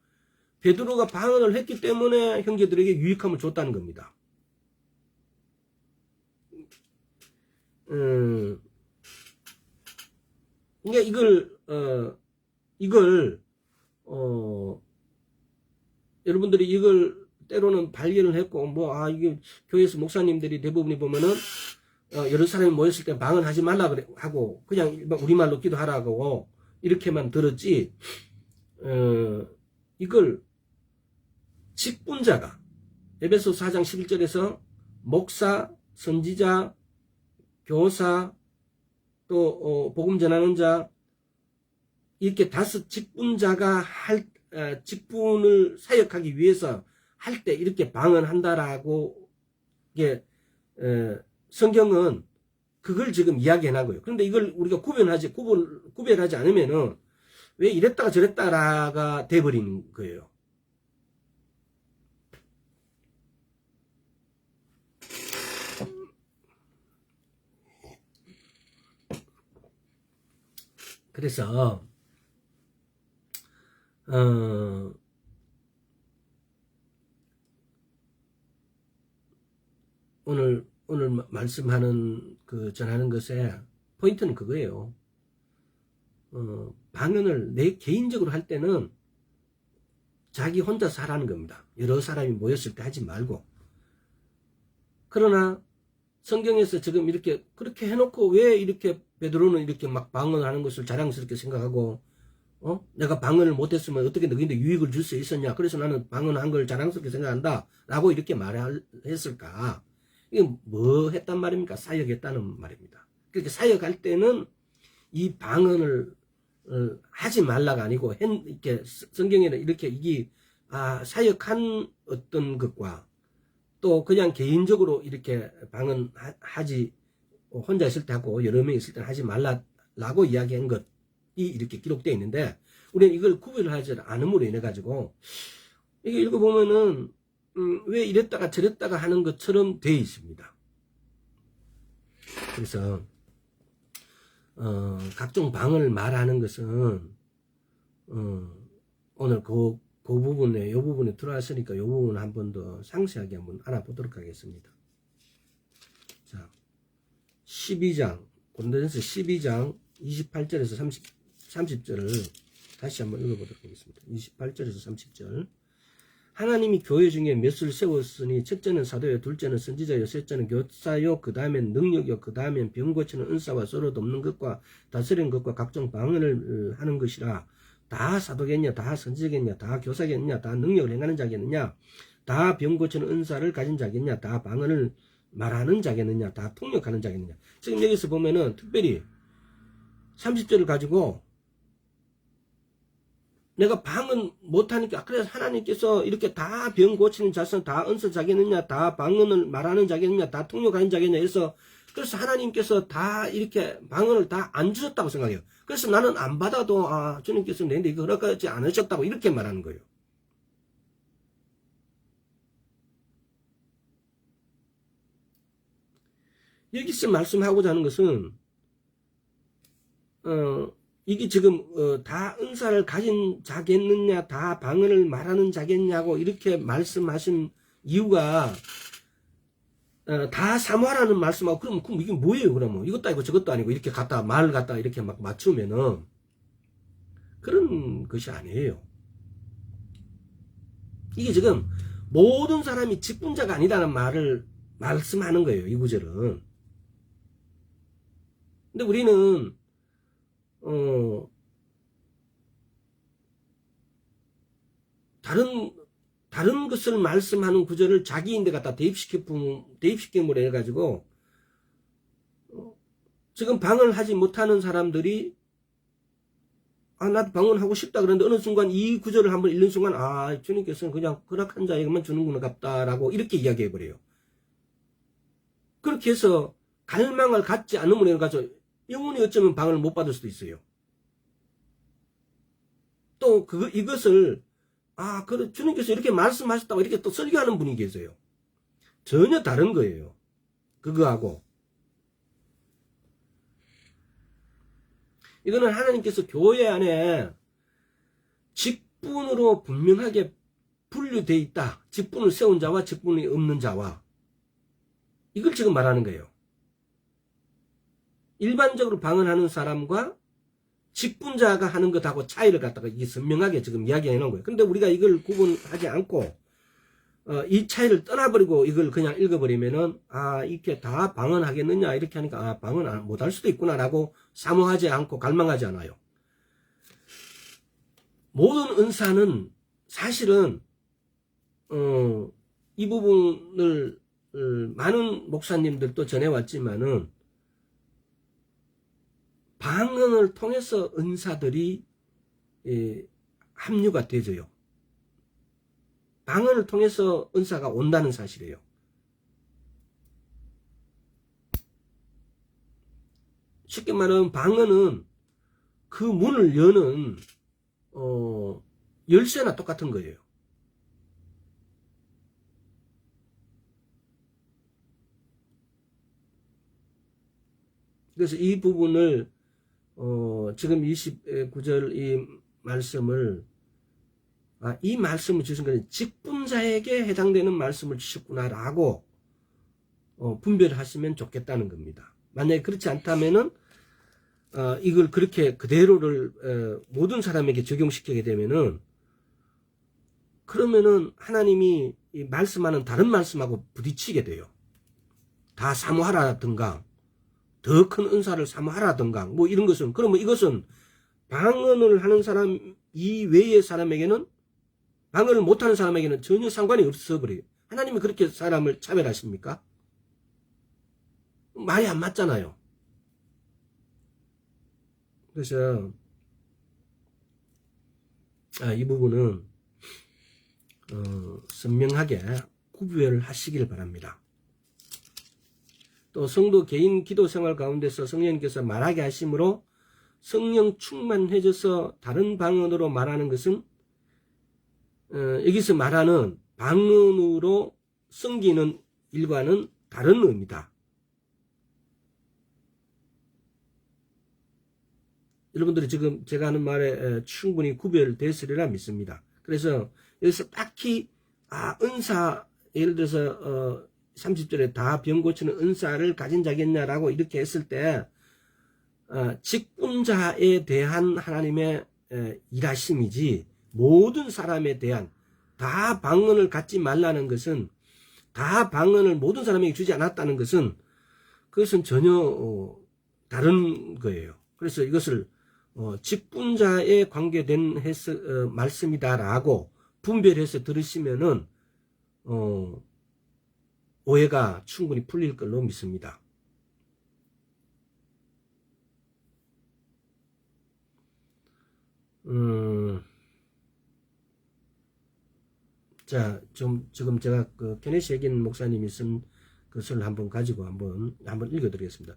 베드로가 방언을 했기 때문에 형제들에게 유익함을 줬다는 겁니다. 그러니까 이걸 여러분들이 이걸 때로는 발견을 했고 이게 교회에서 목사님들이 대부분이 보면은 여러 사람이 모였을 때 방언하지 말라 그래 하고 그냥 우리말로 기도하라고 이렇게만 들었지. 이걸 직분자가 에베소 4장 11절에서 목사, 선지자, 교사, 또 복음 전하는 자, 이렇게 5 직분자가 직분을 사역하기 위해서 할 때 이렇게 방언한다라고 이게 성경은 그걸 지금 이야기해 난 거예요. 그런데 이걸 우리가 구별하지 않으면은 왜 이랬다가 저랬다가 돼버리는 거예요. 그래서 오늘 말씀하는 전하는 것에 포인트는 그거예요. 방언을 내 개인적으로 할 때는 자기 혼자서 하라는 겁니다. 여러 사람이 모였을 때 하지 말고. 그러나 성경에서 지금 이렇게 그렇게 해놓고 왜 이렇게 베드로는 이렇게 막 방언하는 것을 자랑스럽게 생각하고 내가 방언을 못했으면 어떻게 너희한테 유익을 줄 수 있었냐, 그래서 나는 방언한 걸 자랑스럽게 생각한다 라고 이렇게 말했을까? 이게 뭐 했단 말입니까? 사역했다는 말입니다. 그렇게 사역할 때는 이 방언을 하지 말라가 아니고 이렇게 성경에는 이렇게 이게 사역한 어떤 것과 또 그냥 개인적으로 이렇게 방언하지 혼자 있을 때 하고 여러 명 있을 때는 하지 말라고 이야기한 것이 이렇게 기록되어 있는데 우리는 이걸 구별하지 않음으로 인해 가지고 이게 읽어보면은 왜 이랬다가 저랬다가 하는 것처럼 되어 있습니다. 그래서 각종 방언을 말하는 것은 오늘 그 부분에 이 부분에 들어왔으니까 이 부분을 한 번 더 상세하게 한번 알아보도록 하겠습니다. 자, 12장 고린도전서 12장 28절에서 30절을 다시 한번 읽어보도록 하겠습니다. 28절에서 30절. 하나님이 교회 중에 몇을 세웠으니 첫째는 사도요, 둘째는 선지자요, 셋째는 교사요, 그 다음엔 능력요, 그 다음엔 병 고치는 은사와 서로 돕는 것과 다스리는 것과 각종 방언을 하는 것이라. 다 사도겠냐, 다 선지자겠냐, 다 교사겠냐, 다 능력을 행하는 자겠느냐, 다 병 고치는 은사를 가진 자겠냐, 다 방언을 말하는 자겠느냐, 다 통역하는 자겠느냐. 지금 여기서 보면은 특별히 30절을 가지고 내가 방언 못하니까 그래서 하나님께서 이렇게 다 병 고치는 자선 다 은사 자겠느냐, 다 방언을 말하는 자겠느냐, 다 통역하는 자겠느냐 해서 그래서 하나님께서 다 이렇게 방언을 다 안 주셨다고 생각해요. 그래서 나는 안 받아도 주님께서 내한테 이거 허락하지 않으셨다고 이렇게 말하는 거예요. 여기서 말씀하고자 하는 것은 이게 지금 다 은사를 가진 자겠느냐, 다 방언을 말하는 자겠냐고 이렇게 말씀하신 이유가 다 사모하라는 말씀하고 그럼 이게 뭐예요? 그러면 이것도 아니고 저것도 아니고 이렇게 말 갖다 이렇게 막 맞추면은 그런 것이 아니에요. 이게 지금 모든 사람이 직분자가 아니라는 말을 말씀하는 거예요. 이 구절은. 근데 우리는 다른 것을 말씀하는 구절을 자기인데 갖다 대입시킴으로 해가지고 지금 방언을 하지 못하는 사람들이 나도 방언하고 싶다 그러는데 어느 순간 이 구절을 한번 읽는 순간 주님께서는 그냥 허락한 자에게만 주는구나 같다라고 이렇게 이야기해버려요. 그렇게 해서 갈망을 갖지 않음으로 해가지고 영원히 어쩌면 방언을 못 받을 수도 있어요. 또 이것을 그래 주님께서 이렇게 말씀하셨다고 이렇게 또 설교하는 분이 계세요. 전혀 다른 거예요. 그거하고 이거는 하나님께서 교회 안에 직분으로 분명하게 분류되어 있다. 직분을 세운 자와 직분이 없는 자와 이걸 지금 말하는 거예요. 일반적으로 방언하는 사람과 직분자가 하는 것하고 차이를 갖다가 이게 선명하게 지금 이야기해 놓은 거예요. 근데 우리가 이걸 구분하지 않고 이 차이를 떠나버리고 이걸 그냥 읽어버리면은 이렇게 다 방언하겠느냐 이렇게 하니까 방언 못할 수도 있구나라고 사모하지 않고 갈망하지 않아요. 모든 은사는 사실은 이 부분을 많은 목사님들도 전해왔지만은 방언을 통해서 은사들이 합류가 되져요. 방언을 통해서 은사가 온다는 사실이에요. 쉽게 말하면 방언은 그 문을 여는 열쇠나 똑같은 거예요. 그래서 이 부분을 지금 29절 이 말씀을 이 말씀을 주신 것은 직분자에게 해당되는 말씀을 주셨구나라고 분별하시면 좋겠다는 겁니다. 만약에 그렇지 않다면은 이걸 그렇게 그대로를 모든 사람에게 적용시키게 되면은 그러면은 하나님이 이 말씀하는 다른 말씀하고 부딪히게 돼요. 다 사모하라든가 더 큰 은사를 사모하라든가 뭐 이런 것은 그러면 이것은 방언을 하는 사람 이외의 사람에게는 방언을 못하는 사람에게는 전혀 상관이 없어버려요. 하나님이 그렇게 사람을 차별하십니까? 말이 안 맞잖아요. 그래서 이 부분은 선명하게 구별을 하시길 바랍니다. 또 성도 개인 기도 생활 가운데서 성령님께서 말하게 하심으로 성령 충만해져서 다른 방언으로 말하는 것은 여기서 말하는 방언으로 섬기는 일과는 다른 의미다. 여러분들이 지금 제가 하는 말에 충분히 구별됐으리라 믿습니다. 그래서 여기서 딱히 은사 예를 들어서 30절에 다 병 고치는 은사를 가진 자겠냐라고 이렇게 했을 때 직분자에 대한 하나님의 일하심이지 모든 사람에 대한 다 방언을 갖지 말라는 것은 다 방언을 모든 사람에게 주지 않았다는 것은 그것은 전혀 다른 거예요. 그래서 이것을 직분자에 관계된 말씀이다라고 분별해서 들으시면은 오해가 충분히 풀릴 걸로 믿습니다. 자, 지금 제가 케네시 에긴 목사님이 쓴 것을 한번 가지고 한번 읽어드리겠습니다.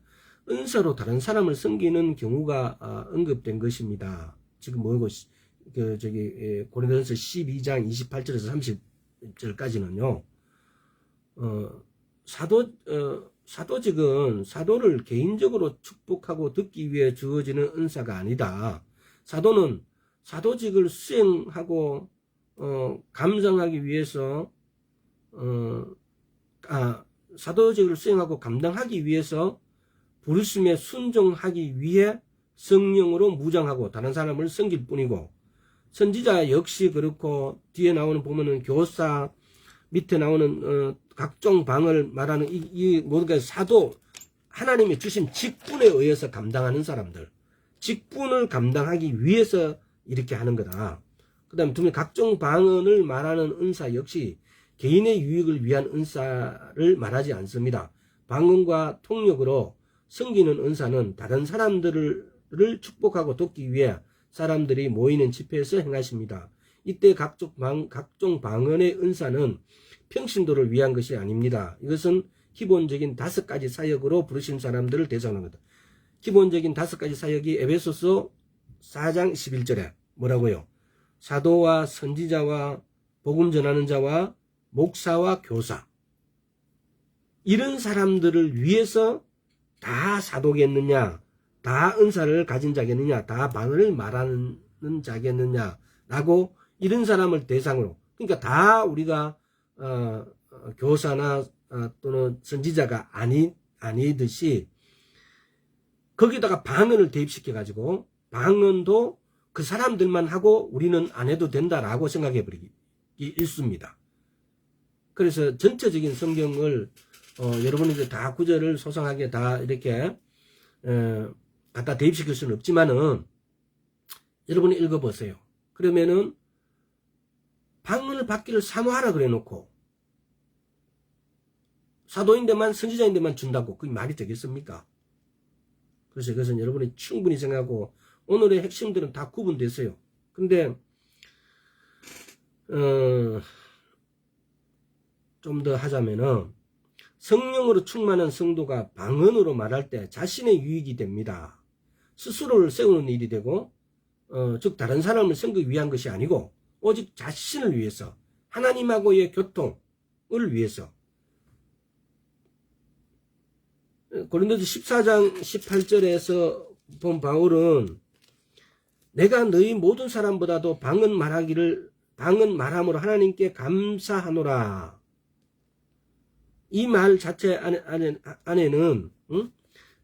은사로 다른 사람을 섬기는 경우가 언급된 것입니다. 지금 뭐고 고린도전서 12장 28절에서 30절까지는요. 사도직은 사도를 개인적으로 축복하고 듣기 위해 주어지는 은사가 아니다. 사도는 사도직을 수행하고 감당하기 위해서 사도직을 수행하고 감당하기 위해서 부르심에 순종하기 위해 성령으로 무장하고 다른 사람을 섬길 뿐이고, 선지자 역시 그렇고 뒤에 나오는 보면은 교사 밑에 나오는 각종 방을 말하는 이 모든 게 사도 하나님이 주신 직분에 의해서 감당하는 사람들, 직분을 감당하기 위해서 이렇게 하는 거다. 그 다음에 각종 방언을 말하는 은사 역시 개인의 유익을 위한 은사를 말하지 않습니다. 방언과 통역으로 섬기는 은사는 다른 사람들을 축복하고 돕기 위해 사람들이 모이는 집회에서 행하십니다. 이때 각종 방언의 은사는 평신도를 위한 것이 아닙니다. 이것은 기본적인 5가지 사역으로 부르신 사람들을 대상하는 것입니다. 기본적인 5가지 사역이 에베소서 4장 11절에 뭐라고요? 사도와 선지자와 복음 전하는 자와 목사와 교사, 이런 사람들을 위해서 다 사도겠느냐, 다 은사를 가진 자겠느냐, 다 방언을 말하는 자겠느냐 라고 이런 사람을 대상으로, 그러니까 다 우리가 교사나 또는 선지자가 아니듯이 거기다가 방언을 대입시켜 가지고 방언도 그 사람들만 하고 우리는 안 해도 된다라고 생각해 버리기 일쑤입니다. 그래서 전체적인 성경을 여러분이 다 구절을 소상하게 다 이렇게 갖다 대입시킬 수는 없지만은 여러분이 읽어보세요. 그러면은 방언을 받기를 사모하라 그래 놓고 사도인데만 선지자인데만 준다고 그게 말이 되겠습니까? 그래서 이것은 여러분이 충분히 생각하고 오늘의 핵심들은 다 구분됐어요. 근데 좀 더 하자면은 성령으로 충만한 성도가 방언으로 말할 때 자신의 유익이 됩니다. 스스로를 세우는 일이 되고 즉 다른 사람을 섬기기 위한 것이 아니고 오직 자신을 위해서 하나님하고의 교통을 위해서. 고린도서 14장 18절에서 본 바울은 내가 너희 모든 사람보다도 방언 말함으로 하나님께 감사하노라. 이 말 자체 안에는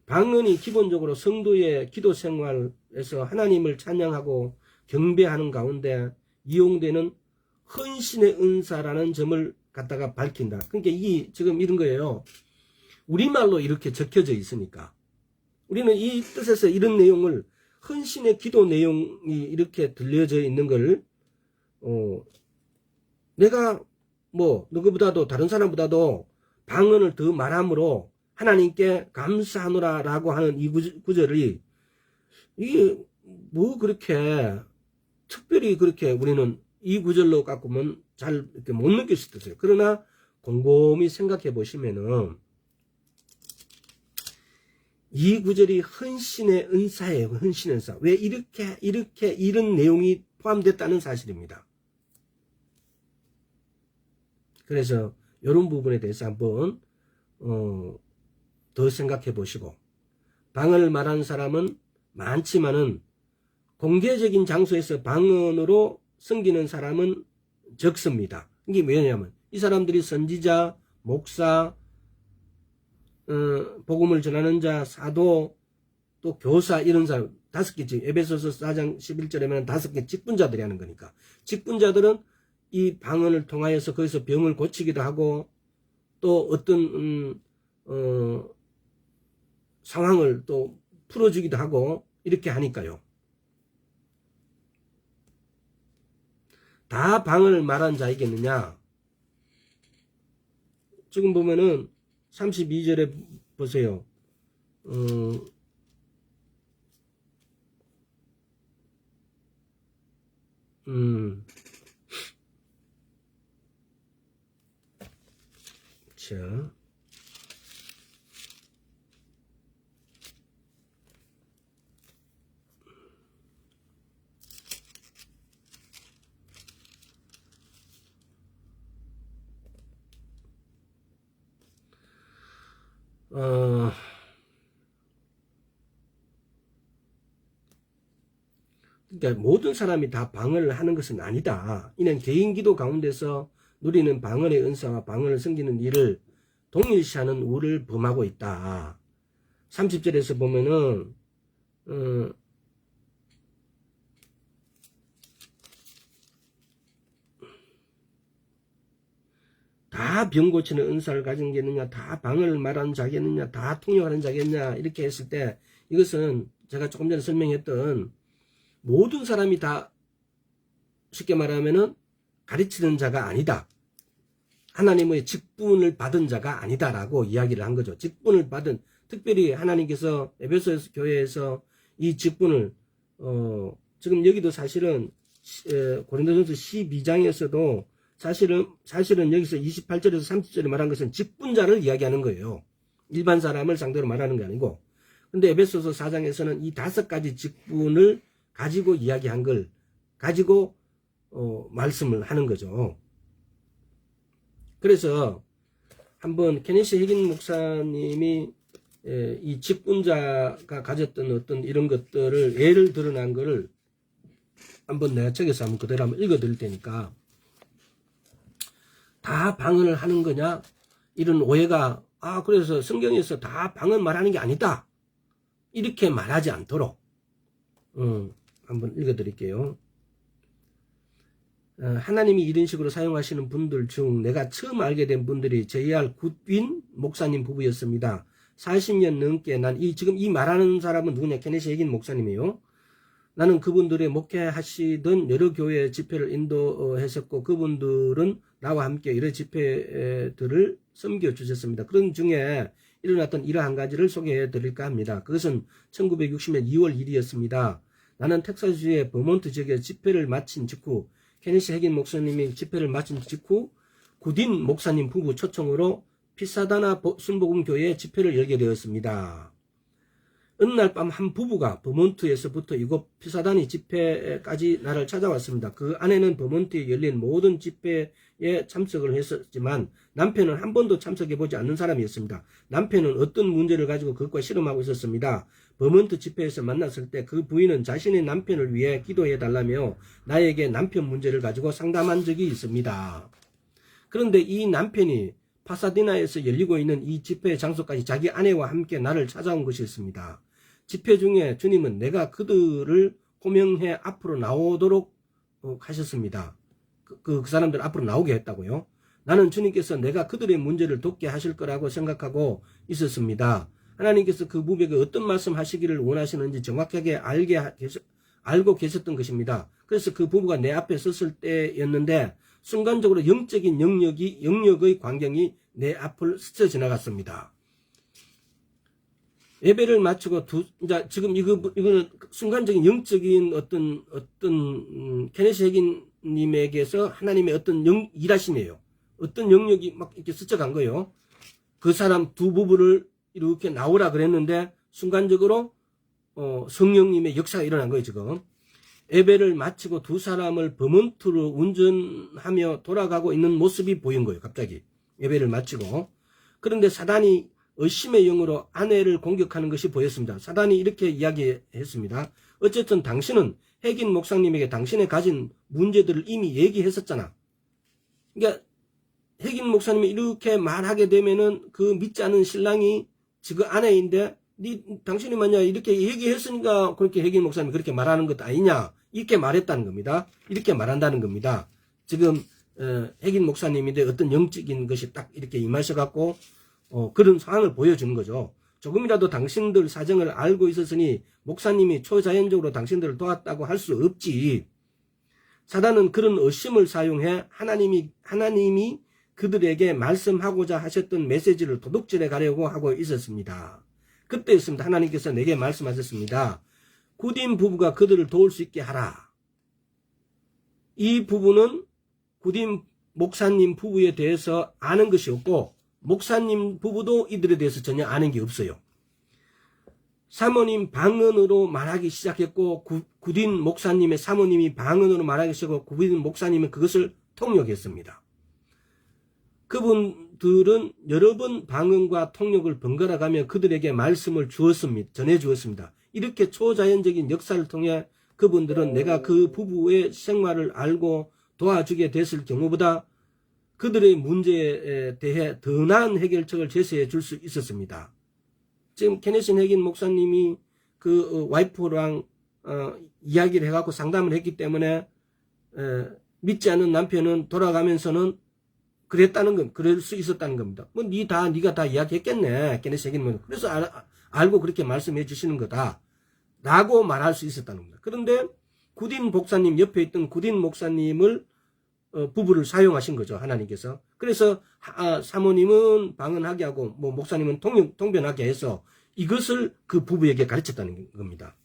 방언이 기본적으로 성도의 기도 생활에서 하나님을 찬양하고 경배하는 가운데 이용되는 헌신의 은사라는 점을 갖다가 밝힌다. 그러니까 지금 이런 거예요. 우리말로 이렇게 적혀져 있으니까 우리는 이 뜻에서 이런 내용을 헌신의 기도 내용이 이렇게 들려져 있는 걸 내가 누구보다도 다른 사람보다도 방언을 더 말함으로 하나님께 감사하노라 라고 하는 이 구절이 이게 그렇게 특별히 그렇게 우리는 이 구절로 갖고는 잘 이렇게 못 느낄 수도 있어요. 그러나 곰곰이 생각해 보시면은 이 구절이 헌신의 은사예요. 헌신의 은사. 왜 이렇게 이런 내용이 포함됐다는 사실입니다. 그래서 이런 부분에 대해서 한번 더 생각해 보시고 방언을 말하는 사람은 많지만은 공개적인 장소에서 방언으로 섬기는 사람은 적습니다. 이게 왜냐하면 이 사람들이 선지자, 목사, 복음을 전하는 자, 사도, 또 교사 이런 사람 5개지. 에베소서 4장 11절에는 5개 직분자들이 하는 거니까. 직분자들은 이 방언을 통하여서 거기서 병을 고치기도 하고 또 어떤 상황을 또 풀어주기도 하고 이렇게 하니까요. 다 방언을 말한 자이겠느냐? 지금 보면은 32절에 보세요. 자. 그러니까 모든 사람이 다 방언을 하는 것은 아니다. 이는 개인 기도 가운데서 누리는 방언의 은사와 방언을 섬기는 일을 동일시하는 우를 범하고 있다. 30절에서 보면은 다 병 고치는 은사를 가진 게있느냐, 다 방언을 말하는 자겠느냐, 다 통역하는 자겠냐 이렇게 했을 때 이것은 제가 조금 전에 설명했던 모든 사람이 다 쉽게 말하면은 가르치는 자가 아니다. 하나님의 직분을 받은 자가 아니다라고 이야기를 한 거죠. 직분을 받은, 특별히 하나님께서 에베소 교회에서 이 직분을 지금 여기도 사실은 고린도전서 12장에서도 사실은 여기서 28절에서 30절에 말한 것은 직분자를 이야기하는 거예요. 일반 사람을 상대로 말하는 게 아니고. 근데 에베소서 4장에서는 이 5가지 직분을 가지고 이야기한 걸 가지고 말씀을 하는 거죠. 그래서 한번 케네시 해긴 목사님이 이 직분자가 가졌던 어떤 이런 것들을 예를 드러난 거를 한번 내가 책에서 한번 그대로 한번 읽어 드릴 테니까, 다 방언을 하는 거냐 이런 오해가, 그래서 성경에서 다 방언 말하는 게 아니다 이렇게 말하지 않도록 한번 읽어 드릴게요. 하나님이 이런 식으로 사용하시는 분들 중 내가 처음 알게 된 분들이 JR 굿윈 목사님 부부였습니다. 40년 넘게 지금 이 말하는 사람은 누구냐? 케네시 해긴 목사님이에요. 나는 그분들의 목회하시던 여러 교회 집회를 인도했었고 그분들은 나와 함께 여러 집회들을 섬겨 주셨습니다. 그런 중에 일어났던 일화 한 가지를 소개해 드릴까 합니다. 그것은 1960년 2월 1일이었습니다. 나는 텍사스주의 버몬트 지역에 집회를 마친 직후 케네시 핵인 목사님이 집회를 마친 직후 구딘 목사님 부부 초청으로 피사다나 순복음교회에 집회를 열게 되었습니다. 어느 날 밤 한 부부가 버몬트에서부터 이곳 피사다니 집회까지 나를 찾아왔습니다. 그 아내는 버몬트에 열린 모든 집회에 참석을 했었지만 남편은 한 번도 참석해보지 않는 사람이었습니다. 남편은 어떤 문제를 가지고 그것과 씨름하고 있었습니다. 버몬트 집회에서 만났을 때 그 부인은 자신의 남편을 위해 기도해달라며 나에게 남편 문제를 가지고 상담한 적이 있습니다. 그런데 이 남편이 파사디나에서 열리고 있는 이 집회 장소까지 자기 아내와 함께 나를 찾아온 것이었습니다. 집회 중에 주님은 내가 그들을 호명해 앞으로 나오도록 하셨습니다. 그 사람들 앞으로 나오게 했다고요. 나는 주님께서 내가 그들의 문제를 돕게 하실 거라고 생각하고 있었습니다. 하나님께서 그 부부에게 어떤 말씀 하시기를 원하시는지 정확하게 알고 계셨던 것입니다. 그래서 그 부부가 내 앞에 섰을 때였는데 순간적으로 영적인 영역의 광경이 내 앞을 스쳐 지나갔습니다. 예배를 마치고 지금 이거는 순간적인 영적인 어떤 케네시 핵인님에게서 하나님의 어떤 일하심이에요. 어떤 영역이 막 이렇게 스쳐간 거예요. 그 사람 두 부부를 이렇게 나오라 그랬는데 순간적으로 성령님의 역사가 일어난 거예요. 지금 예배를 마치고 두 사람을 버몬트로 운전하며 돌아가고 있는 모습이 보인 거예요. 갑자기 예배를 마치고. 그런데 사단이 의심의 영으로 아내를 공격하는 것이 보였습니다. 사단이 이렇게 이야기했습니다. 어쨌든 당신은 핵인 목사님에게 당신의 가진 문제들을 이미 얘기했었잖아. 그러니까 핵인 목사님이 이렇게 말하게 되면은 그 믿지 않은 신랑이 지금 아내인데 당신이 만약 이렇게 얘기했으니까 그렇게 핵인 목사님이 그렇게 말하는 것 아니냐, 이렇게 말했다는 겁니다. 이렇게 말한다는 겁니다. 지금 핵인 목사님인데 어떤 영적인 것이 딱 이렇게 임하셔갖고 그런 상황을 보여주는 거죠. 조금이라도 당신들 사정을 알고 있었으니 목사님이 초자연적으로 당신들을 도왔다고 할 수 없지. 사단은 그런 의심을 사용해 하나님이 그들에게 말씀하고자 하셨던 메시지를 도둑질해 가려고 하고 있었습니다. 그때였습니다. 하나님께서 내게 말씀하셨습니다. 구딘 부부가 그들을 도울 수 있게 하라. 이 부부는 구딘 목사님 부부에 대해서 아는 것이 없고 목사님 부부도 이들에 대해서 전혀 아는 게 없어요. 사모님 방언으로 말하기 시작했고 구딘 목사님의 사모님이 방언으로 말하기 시작하고 구딘 목사님은 그것을 통역했습니다. 그분들은 여러 번 방언과 통역을 번갈아 가며 그들에게 말씀을 전해 주었습니다. 이렇게 초자연적인 역사를 통해 그분들은 내가 그 부부의 생활을 알고 도와주게 됐을 경우보다 그들의 문제에 대해 더 나은 해결책을 제시해 줄 수 있었습니다. 지금 케네시 핵인 목사님이 그 와이프랑 이야기를 해갖고 상담을 했기 때문에 믿지 않는 남편은 돌아가면서는 그럴 수 있었다는 겁니다. 뭐 네가 다 이야기했겠네, 케네시 핵인 목사님. 그래서 알고 그렇게 말씀해 주시는 거다 라고 말할 수 있었다는 겁니다. 그런데 구딘 목사님 옆에 있던 구딘 목사님을 부부를 사용하신 거죠, 하나님께서. 그래서 사모님은 방언하게 하고 뭐 목사님은 통변하게 해서 이것을 그 부부에게 가르쳤다는 겁니다.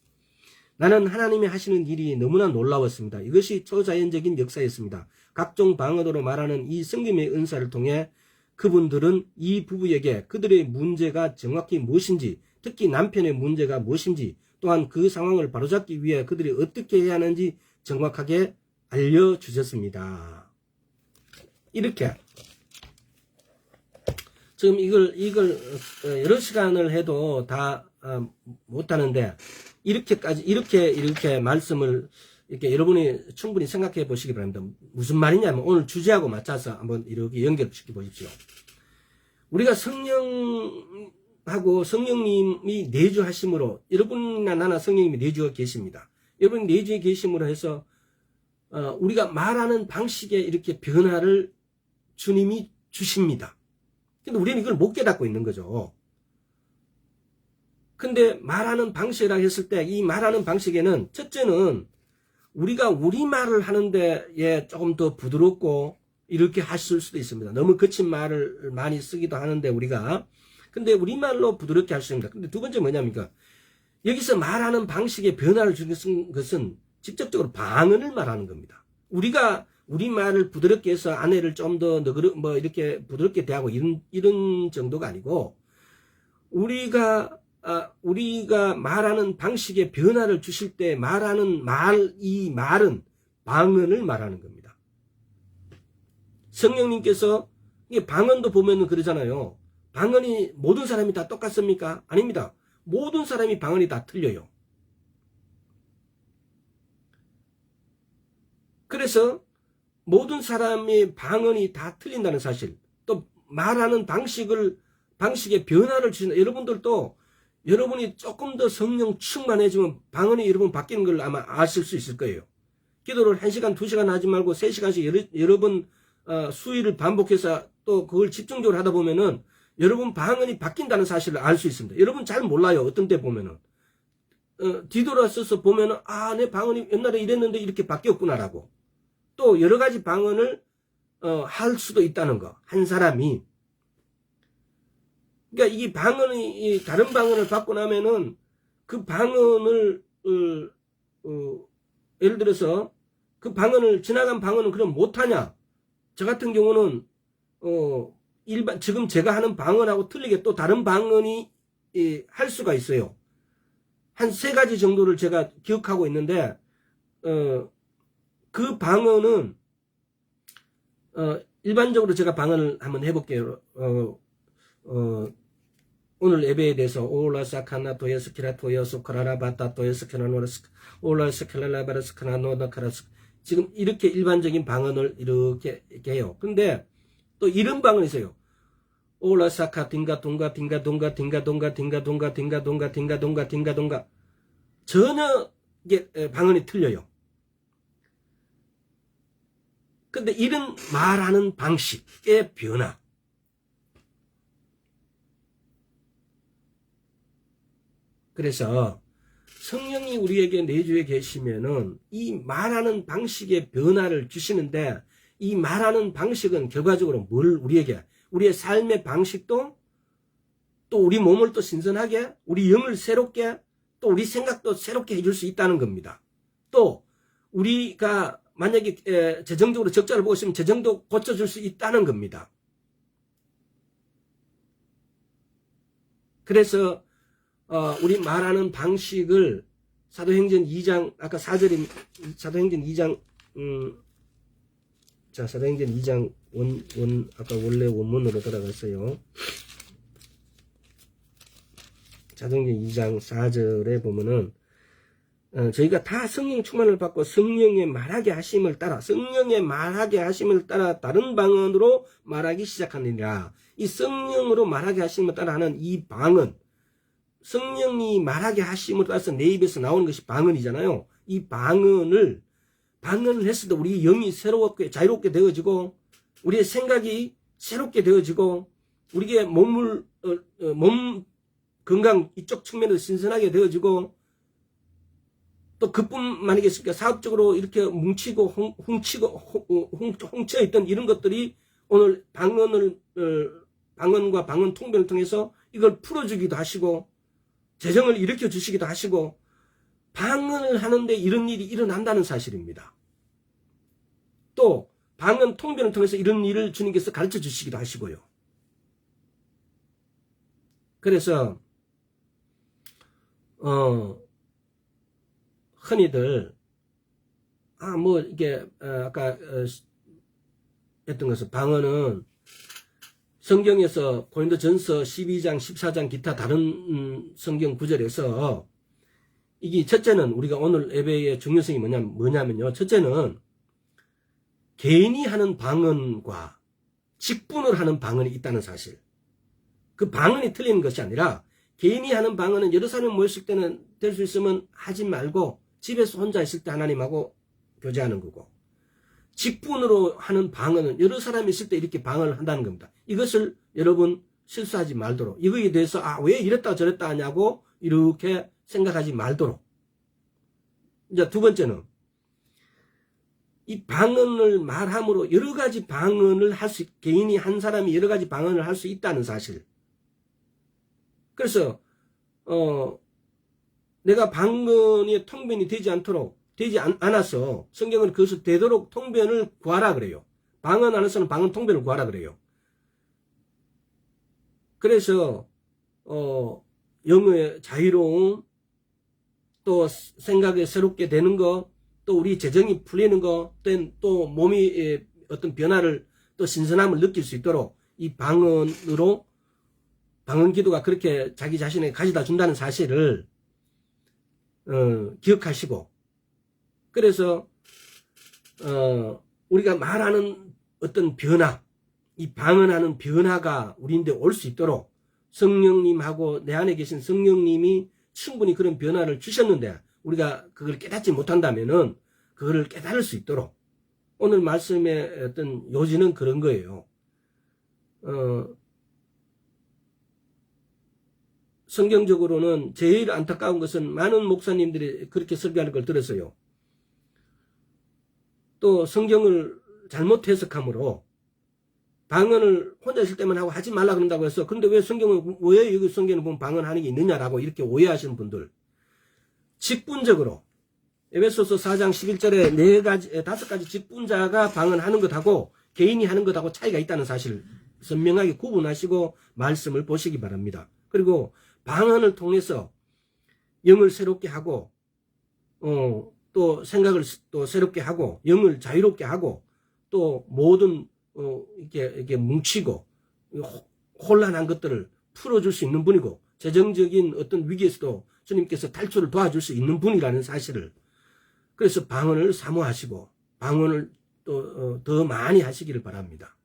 나는 하나님이 하시는 일이 너무나 놀라웠습니다. 이것이 초자연적인 역사였습니다. 각종 방언으로 말하는 이 성김의 은사를 통해 그분들은 이 부부에게 그들의 문제가 정확히 무엇인지, 특히 남편의 문제가 무엇인지, 또한 그 상황을 바로잡기 위해 그들이 어떻게 해야 하는지 정확하게 알려주셨습니다. 이렇게 지금 이걸 여러 시간을 해도 다 못하는데 이렇게 말씀을 이렇게 여러분이 충분히 생각해 보시기 바랍니다. 무슨 말이냐면 오늘 주제하고 맞춰서 한번 이렇게 연결시켜 보십시오. 우리가 성령하고 성령님이 내주하심으로, 여러분이나 나나 성령님이 내주어 계십니다. 여러분이 내주에 계심으로 해서 우리가 말하는 방식에 이렇게 변화를 주님이 주십니다. 근데 우리는 이걸 못 깨닫고 있는 거죠. 근데 말하는 방식이라 했을 때 이 말하는 방식에는 첫째는 우리가 우리말을 하는데 조금 더 부드럽고 이렇게 하실 수도 있습니다. 너무 거친 말을 많이 쓰기도 하는데 우리가 근데 우리말로 부드럽게 할 수 있습니다. 근데 두 번째 뭐냐니까 여기서 말하는 방식의 변화를 주는 것은 직접적으로 방언을 말하는 겁니다. 우리가 우리말을 부드럽게 해서 아내를 좀 더 뭐 이렇게 부드럽게 대하고 이런 정도가 아니고 우리가 말하는 방식의 변화를 주실 때 말하는 이 말은 방언을 말하는 겁니다. 성령님께서 이게 방언도 보면은 그러잖아요. 방언이 모든 사람이 다 똑같습니까? 아닙니다. 모든 사람이 방언이 다 틀려요. 그래서 모든 사람의 방언이 다 틀린다는 사실, 또 말하는 방식의 변화를 주시는 여러분들도 여러분이 조금 더 성령 충만해지면 방언이 여러분 바뀌는 걸 아마 아실 수 있을 거예요. 기도를 1시간, 2시간 하지 말고 3시간씩 여러 번 수위를 반복해서 또 그걸 집중적으로 하다 보면은 여러분 방언이 바뀐다는 사실을 알 수 있습니다. 여러분 잘 몰라요. 어떤 때 보면은 뒤돌아서서 보면은 내 방언이 옛날에 이랬는데 이렇게 바뀌었구나라고. 또 여러 가지 방언을 할 수도 있다는 거. 한 사람이. 그러니까 이 방언이 다른 방언을 받고 나면은 그 방언을 예를 들어서 그 방언을 지나간 방언은 그럼 못하냐? 저 같은 경우는 지금 제가 하는 방언하고 틀리게 또 다른 방언이 할 수가 있어요. 한 3가지 정도를 제가 기억하고 있는데 그 방언은 일반적으로 제가 방언을 한번 해볼게요. 오늘 예배에 대해서 올라사카나 도여스키라 도여소카라라 바타 도여스키나 노라스 올라스킬라라바라스카나 노다카라스 지금 이렇게 일반적인 방언을 이렇게 해요. 근데 또 이런 방언이 있어요. 올라사카 딩가 동가 딩가 동가 딩가 동가 딩가 동가 딩가 동가 딩가 동가 딩가 동가 전혀 이게 방언이 틀려요. 근데 이런 말하는 방식의 변화. 그래서 성령이 우리에게 내주에 계시면은 이 말하는 방식의 변화를 주시는데 이 말하는 방식은 결과적으로 우리의 삶의 방식도 또 우리 몸을 또 신선하게 우리 영을 새롭게 또 우리 생각도 새롭게 해줄 수 있다는 겁니다. 또 우리가 만약에 재정적으로 적자를 보고 있으면 재정도 고쳐줄 수 있다는 겁니다. 그래서 우리 말하는 방식을 사도행전 2장 아까 4절인 사도행전 2장 사도행전 2장 아까 원래 원문으로 돌아갔어요. 사도행전 2장 4절에 보면은 저희가 다 성령 충만을 받고 성령의 말하게 하심을 따라 다른 방언으로 말하기 시작하느니라. 이 성령으로 말하게 하심을 따라 하는 이 방언, 성령이 말하게 하심을 따라서 내 입에서 나오는 것이 방언이잖아요. 이 방언을 했을 때 우리 영이 새롭게 자유롭게 되어지고 우리의 생각이 새롭게 되어지고 우리의 몸 건강 이쪽 측면에서 신선하게 되어지고 또 그뿐만 아니겠습니까? 사업적으로 이렇게 뭉치고 훔쳐 있던 이런 것들이 오늘 방언과 방언 통변을 통해서 이걸 풀어주기도 하시고 재정을 일으켜 주시기도 하시고 방언을 하는데 이런 일이 일어난다는 사실입니다. 또 방언 통변을 통해서 이런 일을 주님께서 가르쳐 주시기도 하시고요. 그래서 흔히들 이게 아까 했던 것은 방언은 성경에서 고린도전서 12장 14장 기타 다른 성경 구절에서 이게 첫째는 우리가 오늘 예배의 중요성이 뭐냐면요. 첫째는 개인이 하는 방언과 직분을 하는 방언이 있다는 사실. 그 방언이 틀리는 것이 아니라 개인이 하는 방언은 여러 사람이 모였을 때는 될 수 있으면 하지 말고 집에서 혼자 있을 때 하나님하고 교제하는 거고 직분으로 하는 방언은 여러 사람이 있을 때 이렇게 방언을 한다는 겁니다. 이것을 여러분 실수하지 말도록 이거에 대해서 왜 이랬다 저랬다 하냐고 이렇게 생각하지 말도록. 이제 두 번째는 이 방언을 말함으로 여러 가지 방언을 개인이 한 사람이 여러 가지 방언을 할 수 있다는 사실. 그래서 내가 방언의 통변이 되지 않아서 성경은 그것을 되도록 통변을 구하라 그래요. 방언 안에서는 방언 통변을 구하라 그래요. 그래서 영의 자유로움, 또 생각이 새롭게 되는 거, 또 우리 재정이 풀리는 거, 또 몸이 어떤 변화를, 또 신선함을 느낄 수 있도록 이 방언으로, 방언 기도가 그렇게 자기 자신에게 가져다 준다는 사실을 기억하시고, 그래서 우리가 말하는 어떤 변화, 이 방언하는 변화가 우리인데 올 수 있도록 성령님하고 내 안에 계신 성령님이 충분히 그런 변화를 주셨는데 우리가 그걸 깨닫지 못한다면은 그거를 깨달을 수 있도록 오늘 말씀의 어떤 요지는 그런 거예요. 성경적으로는 제일 안타까운 것은 많은 목사님들이 그렇게 설교하는 걸 들었어요. 또 성경을 잘못 해석함으로 방언을 혼자 있을 때만 하고 하지 말라 그런다고 해서 그런데 왜 여기 성경을 보면 방언하는 게 있느냐라고 이렇게 오해하시는 분들, 직분적으로 에베소서 4장 11절에 5가지 직분자가 방언하는 것하고 개인이 하는 것하고 차이가 있다는 사실을 선명하게 구분하시고 말씀을 보시기 바랍니다. 그리고 방언을 통해서 영을 새롭게 하고 또 생각을 또 새롭게 하고 영을 자유롭게 하고 또 모든 이렇게 뭉치고 혼란한 것들을 풀어줄 수 있는 분이고 재정적인 어떤 위기에서도 주님께서 탈출을 도와줄 수 있는 분이라는 사실을, 그래서 방언을 사모하시고 방언을 또 더 많이 하시기를 바랍니다.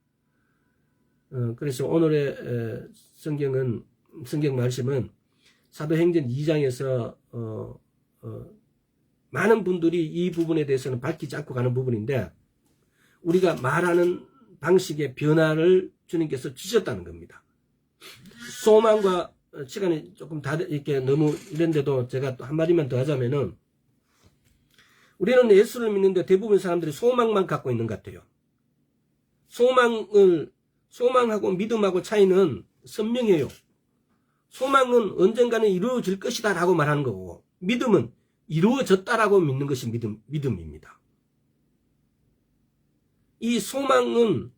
그래서 오늘의 성경 말씀은 사도행전 2장에서 많은 분들이 이 부분에 대해서는 밝히지 않고 가는 부분인데 우리가 말하는 방식의 변화를 주님께서 주셨다는 겁니다. 소망과 시간이 조금 이렇게 너무 이런데도 제가 또 한마디만 더 하자면은 우리는 예수를 믿는데 대부분 사람들이 소망만 갖고 있는 것 같아요. 소망하고 믿음하고 차이는 선명해요. 소망은 언젠가는 이루어질 것이다 라고 말하는 거고 믿음은 이루어졌다라고 믿는 것이 믿음입니다. 이 소망은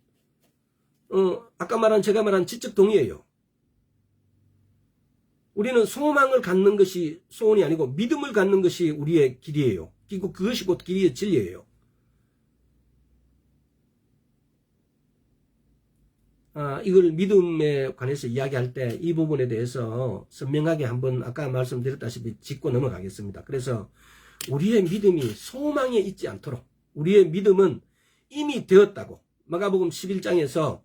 제가 말한 지적 동의예요. 우리는 소망을 갖는 것이 소원이 아니고 믿음을 갖는 것이 우리의 길이에요. 그리고 그것이 곧 길이의 진리예요. 이걸 믿음에 관해서 이야기할 때 이 부분에 대해서 선명하게 한번 아까 말씀드렸다시피 짚고 넘어가겠습니다. 그래서 우리의 믿음이 소망에 있지 않도록, 우리의 믿음은 이미 되었다고 마가복음 11장에서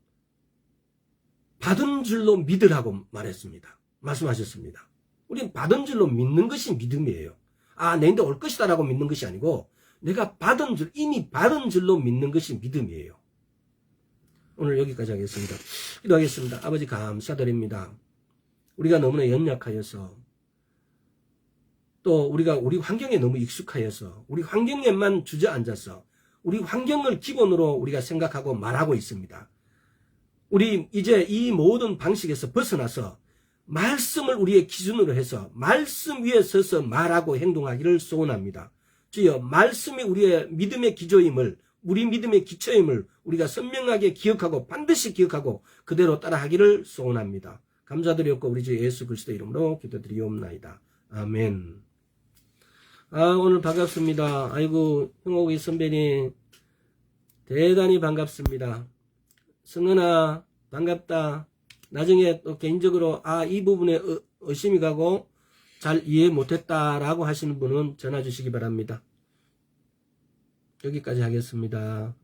받은 줄로 믿으라고 말씀하셨습니다. 우리는 받은 줄로 믿는 것이 믿음이에요. 내인데 올 것이다 라고 믿는 것이 아니고 내가 이미 받은 줄로 믿는 것이 믿음이에요. 오늘 여기까지 하겠습니다. 기도하겠습니다. 아버지 감사드립니다. 우리가 너무나 연약하여서 또 우리가 우리 환경에 너무 익숙하여서 우리 환경에만 주저앉아서 우리 환경을 기본으로 우리가 생각하고 말하고 있습니다. 우리 이제 이 모든 방식에서 벗어나서 말씀을 우리의 기준으로 해서 말씀 위에 서서 말하고 행동하기를 소원합니다. 주여, 말씀이 우리의 믿음의 기초임을 우리가 선명하게 기억하고 반드시 기억하고 그대로 따라하기를 소원합니다. 감사드렸고 우리 주 예수 그리스도 이름으로 기도드리옵나이다. 아멘. 오늘 반갑습니다. 아이고, 형옥이 선배님 대단히 반갑습니다. 성은아 반갑다. 나중에 또 개인적으로 이 부분에 의심이 가고 잘 이해 못했다라고 하시는 분은 전화 주시기 바랍니다. 여기까지 하겠습니다.